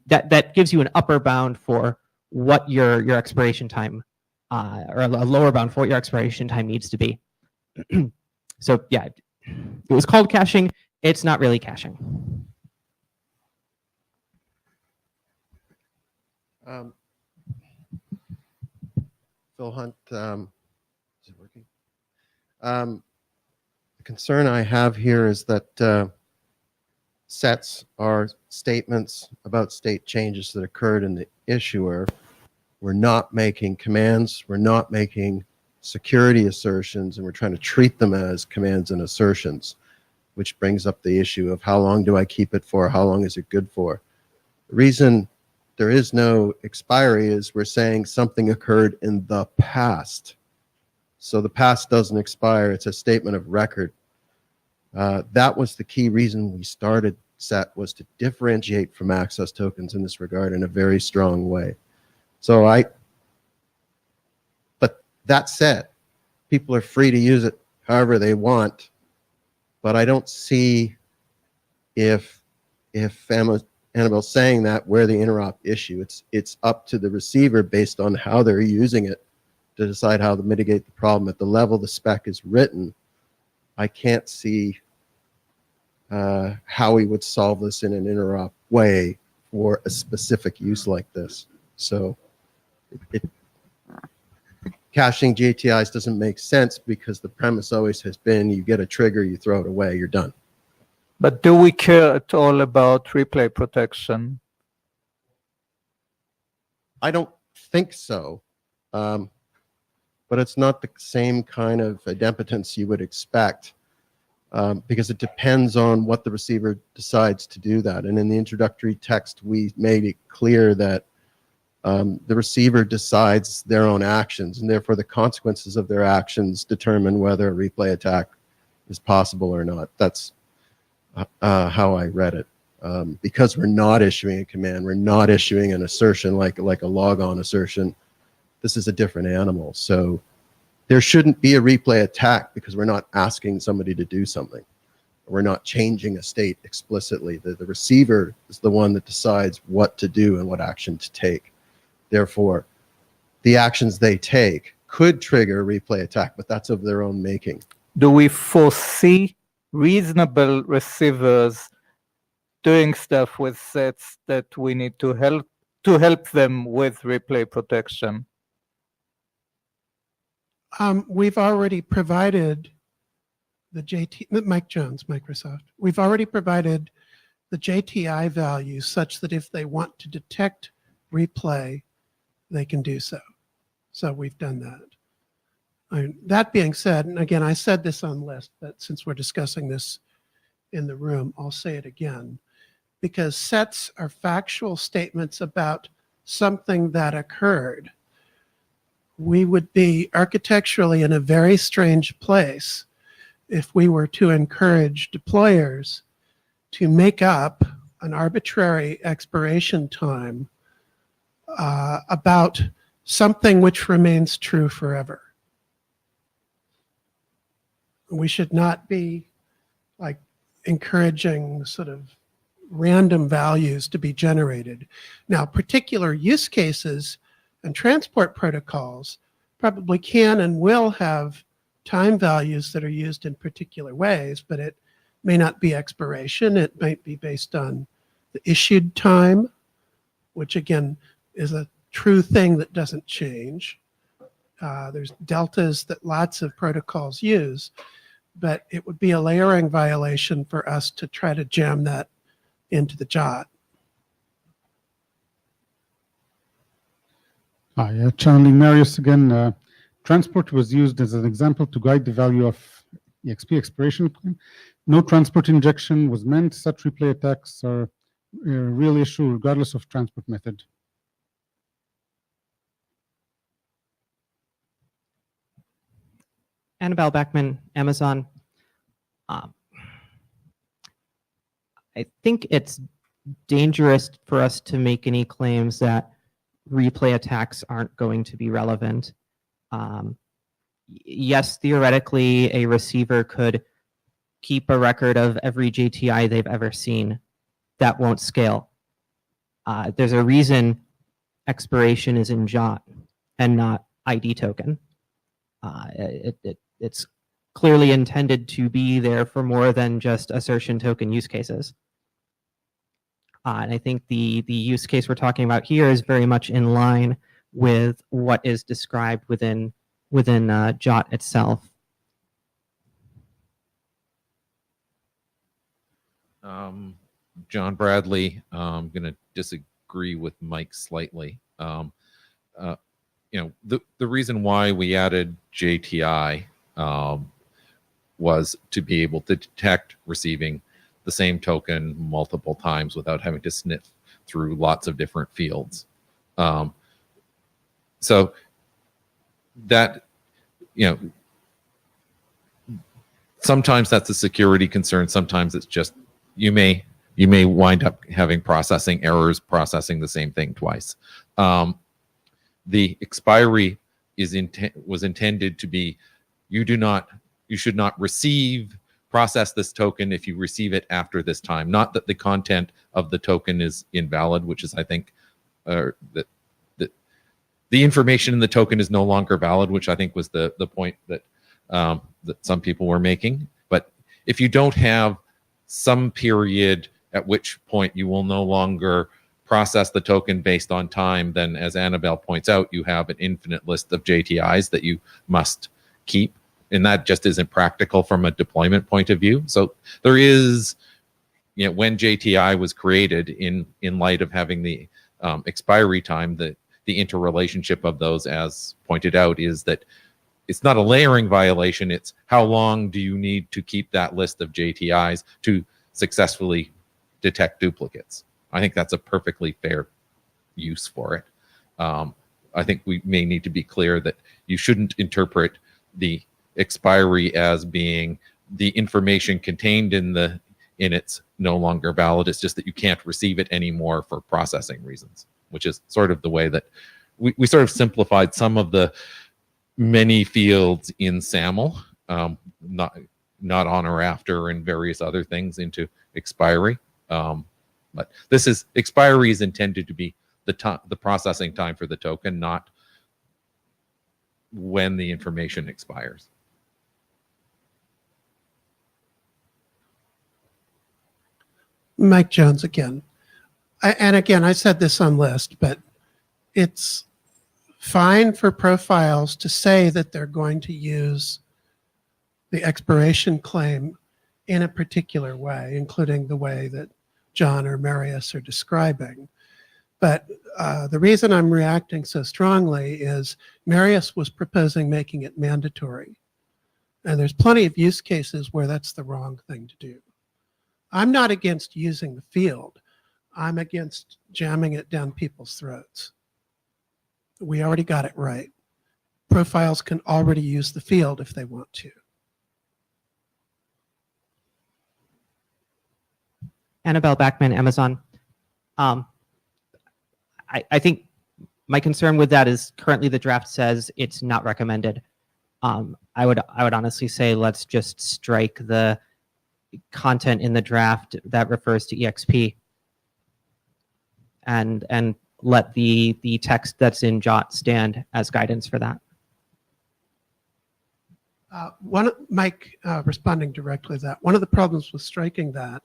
that gives you an upper bound for what your expiration time, or a lower bound for what your expiration time needs to be. So yeah, it was called caching. It's not really caching. Phil Hunt. Is it working? The concern I have here is that sets are statements about state changes that occurred in the issuer. We're not making commands, we're not making security assertions, and we're trying to treat them as commands and assertions, which brings up the issue of how long do I keep it for, how long is it good for? The reason there is no expiry is we're saying something occurred in the past. So the past doesn't expire, it's a statement of record. That was the key reason we started SET, was to differentiate from access tokens in this regard in a very strong way. So but that said, people are free to use it however they want, but I don't see if Annabelle's saying that where the interop issue, it's up to the receiver based on how they're using it to decide how to mitigate the problem. At the level the spec is written, I can't see how we would solve this in an interop way for a specific use like this. So caching JTIs doesn't make sense because the premise always has been you get a trigger, you throw it away, you're done. But do we care at all about replay protection? I don't think so. But it's not the same kind of idempotence you would expect because it depends on what the receiver decides to do that. And in the introductory text, we made it clear that the receiver decides their own actions, and therefore the consequences of their actions determine whether a replay attack is possible or not. That's how I read it. Because we're not issuing a command, we're not issuing an assertion like a logon assertion. This is a different animal. So there shouldn't be a replay attack because we're not asking somebody to do something. We're not changing a state explicitly. The receiver is the one that decides what to do and what action to take. Therefore, the actions they take could trigger a replay attack, but that's of their own making. Do we foresee reasonable receivers doing stuff with sets that we need to help them with replay protection? We've already provided the Mike Jones, Microsoft. We've already provided the JTI value such that if they want to detect replay, they can do so. So we've done that. That being said, and again, I said this on list, but since we're discussing this in the room, I'll say it again, because sets are factual statements about something that occurred. We would be architecturally in a very strange place if we were to encourage deployers to make up an arbitrary expiration time about something which remains true forever. We should not be like encouraging sort of random values to be generated. Now, particular use cases and transport protocols probably can and will have time values that are used in particular ways, but it may not be expiration. It might be based on the issued time, which again is a true thing that doesn't change. There's deltas that lots of protocols use, but it would be a layering violation for us to try to jam that into the JOT. Hi, channeling Marius again. Transport was used as an example to guide the value of EXP expiration claim. No transport injection was meant. Such replay attacks are a real issue regardless of transport method. Annabelle Beckman, Amazon. I think it's dangerous for us to make any claims that replay attacks aren't going to be relevant. Yes, theoretically, a receiver could keep a record of every JTI they've ever seen. That won't scale. There's a reason expiration is in JOT and not ID token. It's clearly intended to be there for more than just assertion token use cases. And I think the use case we're talking about here is very much in line with what is described within JOT itself. John Bradley, I'm going to disagree with Mike slightly. The reason why we added JTI was to be able to detect receiving the same token multiple times without having to sniff through lots of different fields. So that, sometimes that's a security concern. Sometimes it's just you may wind up having processing errors, processing the same thing twice. The expiry was intended to be you should not receive process this token if you receive it after this time. Not that the content of the token is invalid, which is, I think, that the information in the token is no longer valid, which I think was the point that that some people were making. But if you don't have some period at which point you will no longer process the token based on time, then as Annabelle points out, you have an infinite list of JTIs that you must keep. And that just isn't practical from a deployment point of view. So there is, when JTI was created in light of having the expiry time, the interrelationship of those, as pointed out, is that it's not a layering violation. It's how long do you need to keep that list of JTIs to successfully detect duplicates. I think that's a perfectly fair use for it. I think we may need to be clear that you shouldn't interpret the expiry as being the information contained in it's no longer valid. It's just that you can't receive it anymore for processing reasons, which is sort of the way that we sort of simplified some of the many fields in SAML, not on or after and various other things, into expiry. But expiry is intended to be the processing time for the token, not when the information expires. Mike Jones again. I said this on list, but it's fine for profiles to say that they're going to use the expiration claim in a particular way, including the way that John or Marius are describing. But the reason I'm reacting so strongly is Marius was proposing making it mandatory. And there's plenty of use cases where that's the wrong thing to do. I'm not against using the field. I'm against jamming it down people's throats. We already got it right. Profiles can already use the field if they want to. Annabelle Backman, Amazon. I think my concern with that is currently the draft says it's not recommended. I would honestly say let's just strike the content in the draft that refers to EXP and let the text that's in JOT stand as guidance for that. Mike, responding directly to that, one of the problems with striking that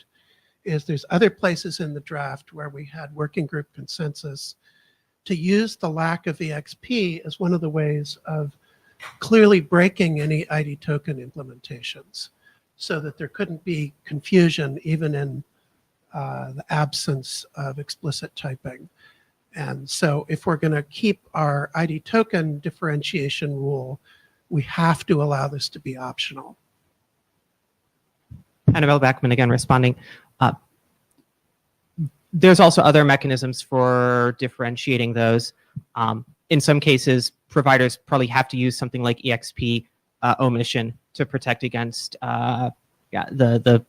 is there's other places in the draft where we had working group consensus to use the lack of EXP as one of the ways of clearly breaking any ID token implementations so that there couldn't be confusion even in the absence of explicit typing. And so if we're going to keep our ID token differentiation rule, we have to allow this to be optional. Annabelle Backman again responding. There's also other mechanisms for differentiating those. In some cases, providers probably have to use something like EXP omission to protect against the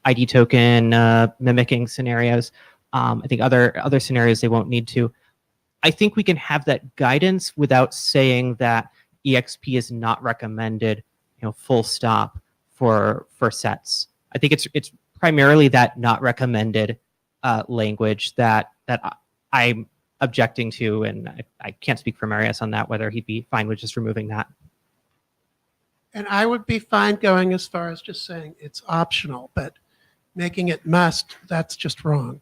ID token mimicking scenarios. I think other scenarios they won't need to. I think we can have that guidance without saying that EXP is not recommended, full stop for sets. I think it's primarily that not recommended language that I'm objecting to, and I can't speak for Marius on that, whether he'd be fine with just removing that. And I would be fine going as far as just saying it's optional, but making it must, that's just wrong.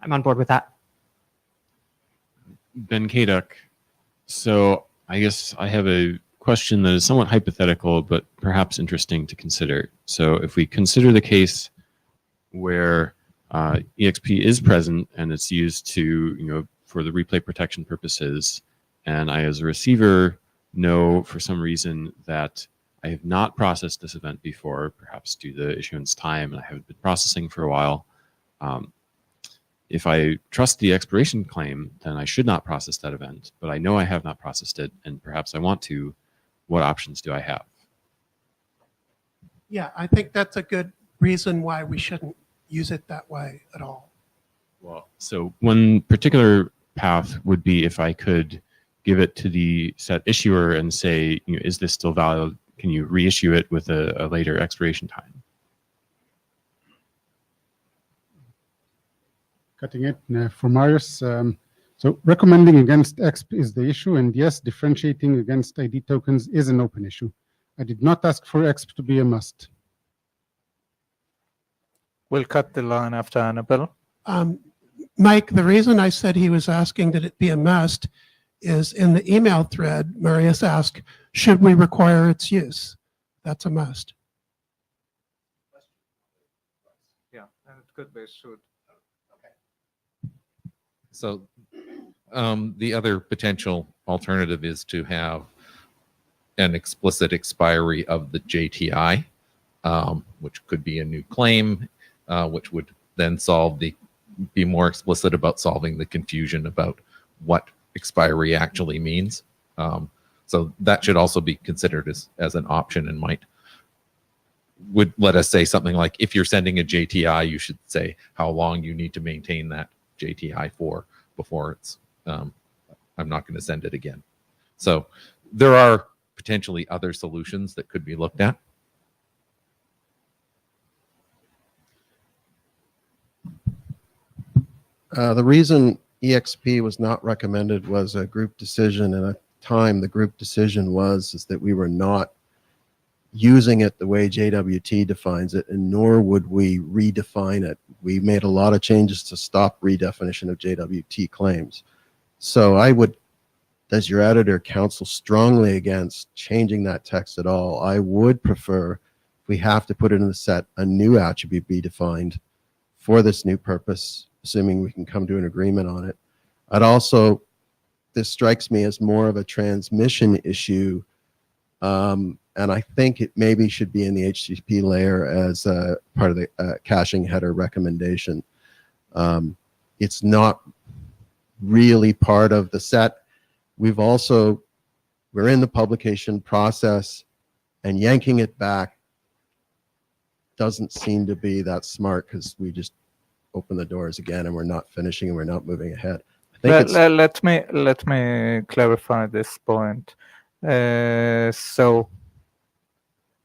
I'm on board with that. Ben Kaduk. So I guess I have a question that is somewhat hypothetical, but perhaps interesting to consider. So if we consider the case where EXP is present and it's used to, for the replay protection purposes, and I as a receiver know for some reason that I have not processed this event before, perhaps due to issuance time, and I haven't been processing for a while. If I trust the expiration claim, then I should not process that event, but I know I have not processed it, and perhaps I want to. What options do I have? Yeah, I think that's a good reason why we shouldn't use it that way at all. Well, so one particular path would be if I could give it to the set issuer and say, is this still valid can you reissue it with a later expiration time? Cutting it for Marius. So recommending against EXP is the issue, and yes, differentiating against ID tokens is an open issue. I did not ask for EXP to be a must. We'll cut the line after Annabelle. Mike, the reason I said he was asking that it be a must is in the email thread, Marius asked, should we require its use? That's a must. Yeah, and it could be should. So the other potential alternative is to have an explicit expiry of the JTI, which could be a new claim, which would then be more explicit about solving the confusion about what expiry actually means. So that should also be considered as an option, and would let us say something like, if you're sending a JTI, you should say how long you need to maintain that JTI for before it's I'm not going to send it again. So there are potentially other solutions that could be looked at. The reason EXP was not recommended was a group decision, and at the time the group decision is that we were not using it the way JWT defines it, and nor would we redefine it. We made a lot of changes to stop redefinition of JWT claims. So I would, as your editor, counsel strongly against changing that text at all. I would prefer, if we have to put it in the set, a new attribute be defined for this new purpose, assuming we can come to an agreement on it. This strikes me as more of a transmission issue, and I think it maybe should be in the HTTP layer as part of the caching header recommendation. It's not really part of the set. We're in the publication process, and yanking it back doesn't seem to be that smart, because we just open the doors again and we're not finishing and we're not moving ahead. Let me clarify this point. So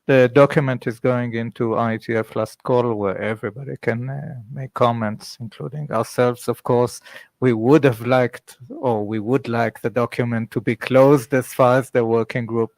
the document is going into IETF last call, where everybody can make comments, including ourselves, of course. We would have liked, or we would like, the document to be closed as far as the working group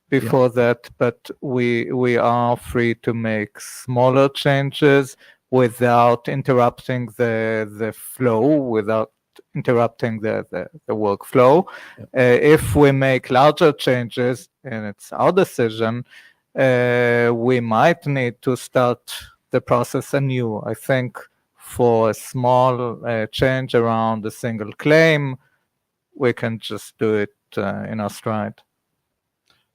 before that, but we are free to make smaller changes without interrupting the flow, without interrupting the workflow. If we make larger changes, and it's our decision, we might need to start the process anew. I think for a small change around a single claim, we can just do it in our stride.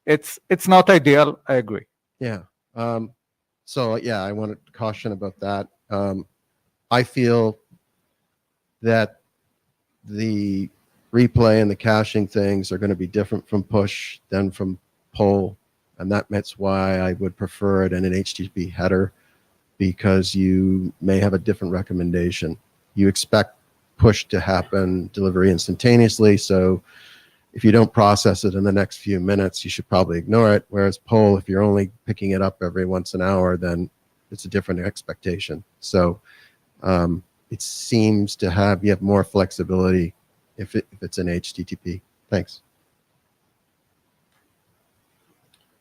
It's not ideal, I agree. Yeah. So yeah, I want to caution about that. I feel that the replay and the caching things are going to be different from push than from pull, and that's why I would prefer it in an HTTP header, because you may have a different recommendation. You expect push to happen, delivery instantaneously, so if you don't process it in the next few minutes, you should probably ignore it, whereas pull, if you're only picking it up every once an hour, then it's a different expectation. So it seems to you have more flexibility if it's an HTTP. Thanks.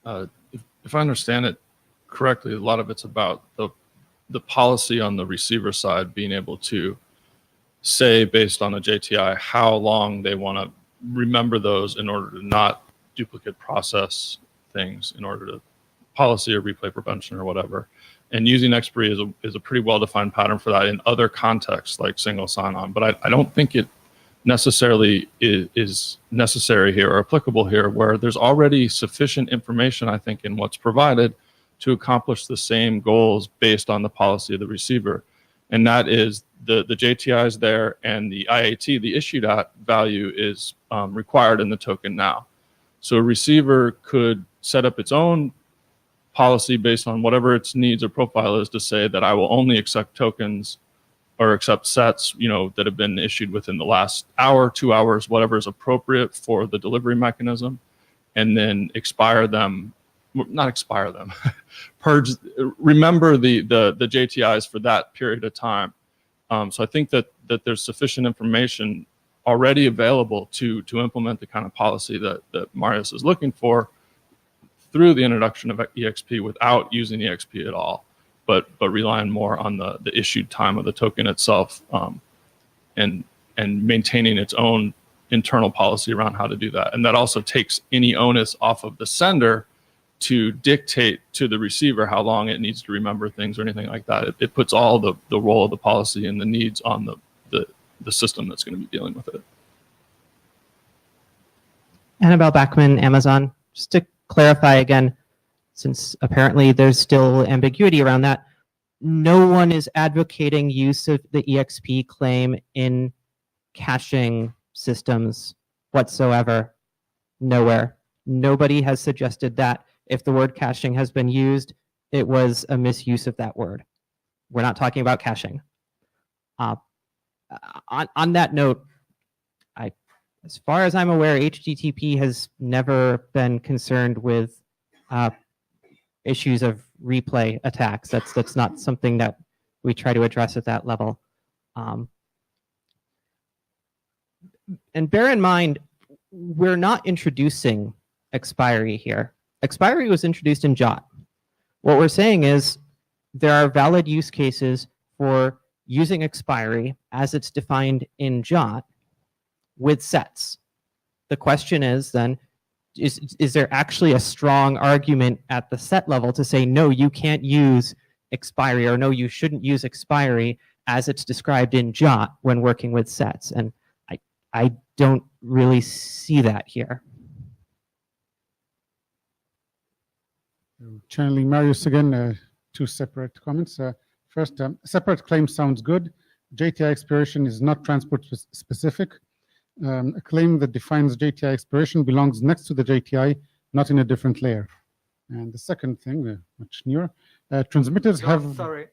If I understand it correctly, a lot of it's about the policy on the receiver side being able to say, based on a JTI, how long they want to remember those in order to not duplicate process things, in order to policy or replay prevention or whatever. And using expiry is a pretty well-defined pattern for that in other contexts, like single sign-on. But I don't think it necessarily is necessary here or applicable here, where there's already sufficient information, I think, in what's provided to accomplish the same goals based on the policy of the receiver. And that is the JTI is there, and the IAT, the issued value, is required in the token now. So a receiver could set up its own policy based on whatever its needs or profile is, to say that I will only accept tokens or accept sets, that have been issued within the last hour, 2 hours, whatever is appropriate for the delivery mechanism, and then expire them not expire them, remember the JTIs for that period of time. So I think that there's sufficient information already available to implement the kind of policy that Marius is looking for through the introduction of EXP without using EXP at all, but relying more on the issued time of the token itself, and maintaining its own internal policy around how to do that. And that also takes any onus off of the sender to dictate to the receiver how long it needs to remember things or anything like that. It puts all the role of the policy and the needs on the system that's going to be dealing with it. Annabelle Backman, Amazon. Just to clarify again, since apparently there's still ambiguity around that, no one is advocating use of the EXP claim in caching systems whatsoever. Nowhere. Nobody has suggested that if the word caching has been used, it was a misuse of that word. We're not talking about caching. On that note, as far as I'm aware, HTTP has never been concerned with issues of replay attacks. That's not something that we try to address at that level. And bear in mind, we're not introducing expiry here. Expiry was introduced in JOT. What we're saying is there are valid use cases for using expiry as it's defined in JOT with sets. The question is then, is there actually a strong argument at the set level to say, no, you can't use expiry, or no, you shouldn't use expiry as it's described in JOT when working with sets? And I don't really see that here. Channeling Marius again, two separate comments. First, separate claim sounds good. JTI expiration is not transport specific. A claim that defines JTI expiration belongs next to the JTI, not in a different layer. And the second thing, much newer, transmitters have... Sorry,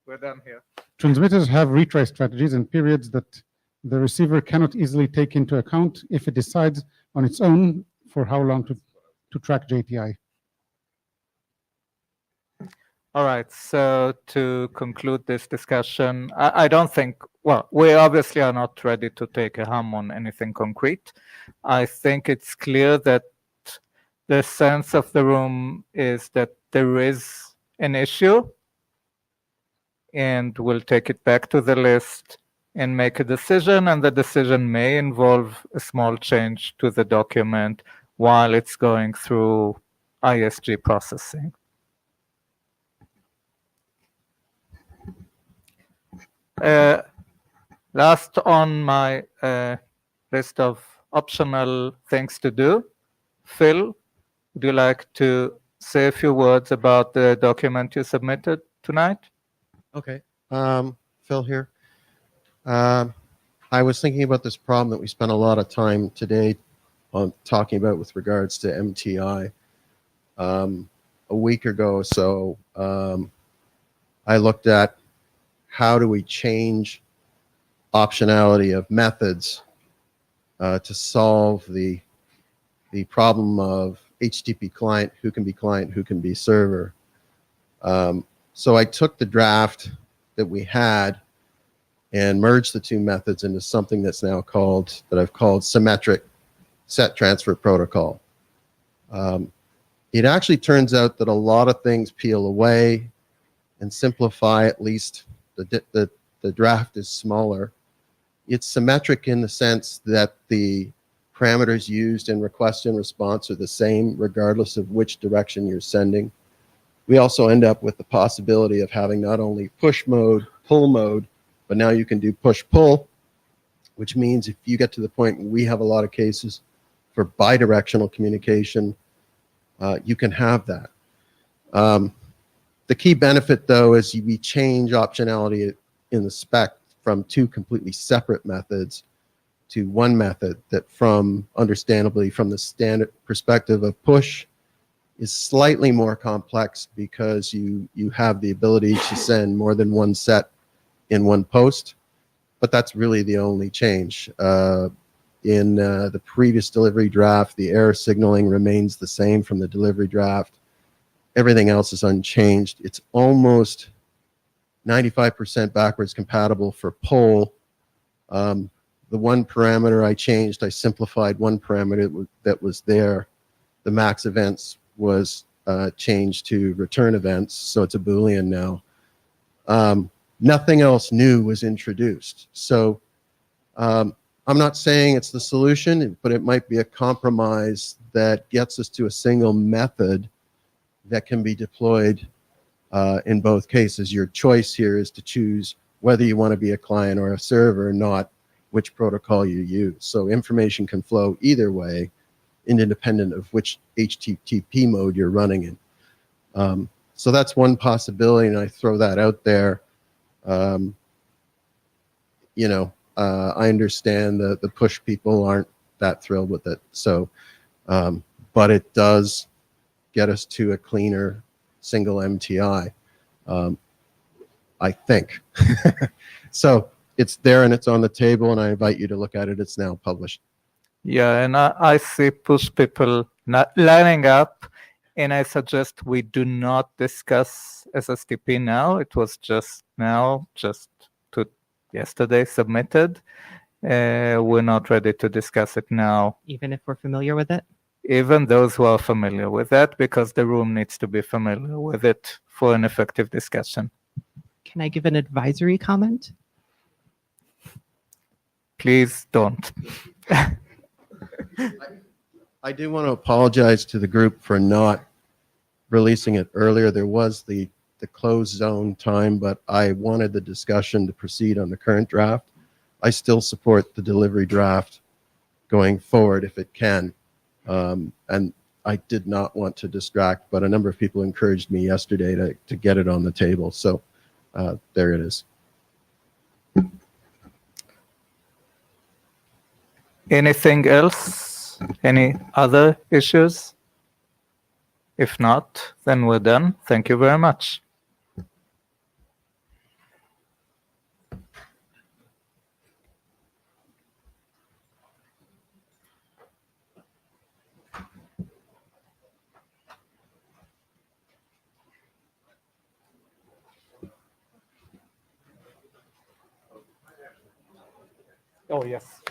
we're done here. Transmitters have retry strategies and periods that the receiver cannot easily take into account if it decides on its own for how long to track JTI. All right, so to conclude this discussion, I don't think, well, we obviously are not ready to take a hum on anything concrete. I think it's clear that the sense of the room is that there is an issue, and we'll take it back to the list and make a decision, and the decision may involve a small change to the document while it's going through ISG processing. Last on my list of optional things to do, Phil, would you like to say a few words about the document you submitted tonight? Okay, Phil here. I was thinking about this problem that we spent a lot of time today on talking about with regards to MTI. A week ago or so, I looked at how do we change optionality of methods to solve the problem of HTTP client, who can be server. So I took the draft that we had and merged the two methods into something that's now called, that I've called symmetric set transfer protocol. It actually turns out that a lot of things peel away and simplify. At least the draft is smaller. It's symmetric in the sense that the parameters used in request and response are the same regardless of which direction you're sending. We also end up with the possibility of having not only push mode, pull mode, but now you can do push-pull, which means if you get to the point where we have a lot of cases for bidirectional communication, you can have that. The key benefit, though, is we change optionality in the spec from two completely separate methods to one method that, understandably, from the standard perspective of push, is slightly more complex because you have the ability to send more than one set in one post, but that's really the only change. in the previous delivery draft. The error signaling remains the same from the delivery draft. Everything else is unchanged. It's almost 95% backwards compatible for poll. The one parameter I changed, I simplified one parameter that was there. The max events was changed to return events, so it's a Boolean now. Nothing else new was introduced. So I'm not saying it's the solution, but it might be a compromise that gets us to a single method that can be deployed in both cases. Your choice here is to choose whether you want to be a client or a server, not which protocol you use. So information can flow either way, independent of which HTTP mode you're running in. So that's one possibility, and I throw that out there. I understand that the push people aren't that thrilled with it. So, but it does get us to a cleaner single MTI, I think. So it's there and it's on the table, and I invite you to look at it. It's now published. Yeah, and I see push people not lining up, and I suggest we do not discuss SSTP now. It was just yesterday submitted. We're not ready to discuss it now. Even if we're familiar with it? Even those who are familiar with that, because the room needs to be familiar with it for an effective discussion. Can I give an advisory comment? Please don't. I do want to apologize to the group for not releasing it earlier. There was the closed zone time, but I wanted the discussion to proceed on the current draft. I still support the delivery draft going forward if it can. And I did not want to distract, but a number of people encouraged me yesterday to get it on the table. So there it is. Anything else? Any other issues? If not, then we're done. Thank you very much. Oh, yes.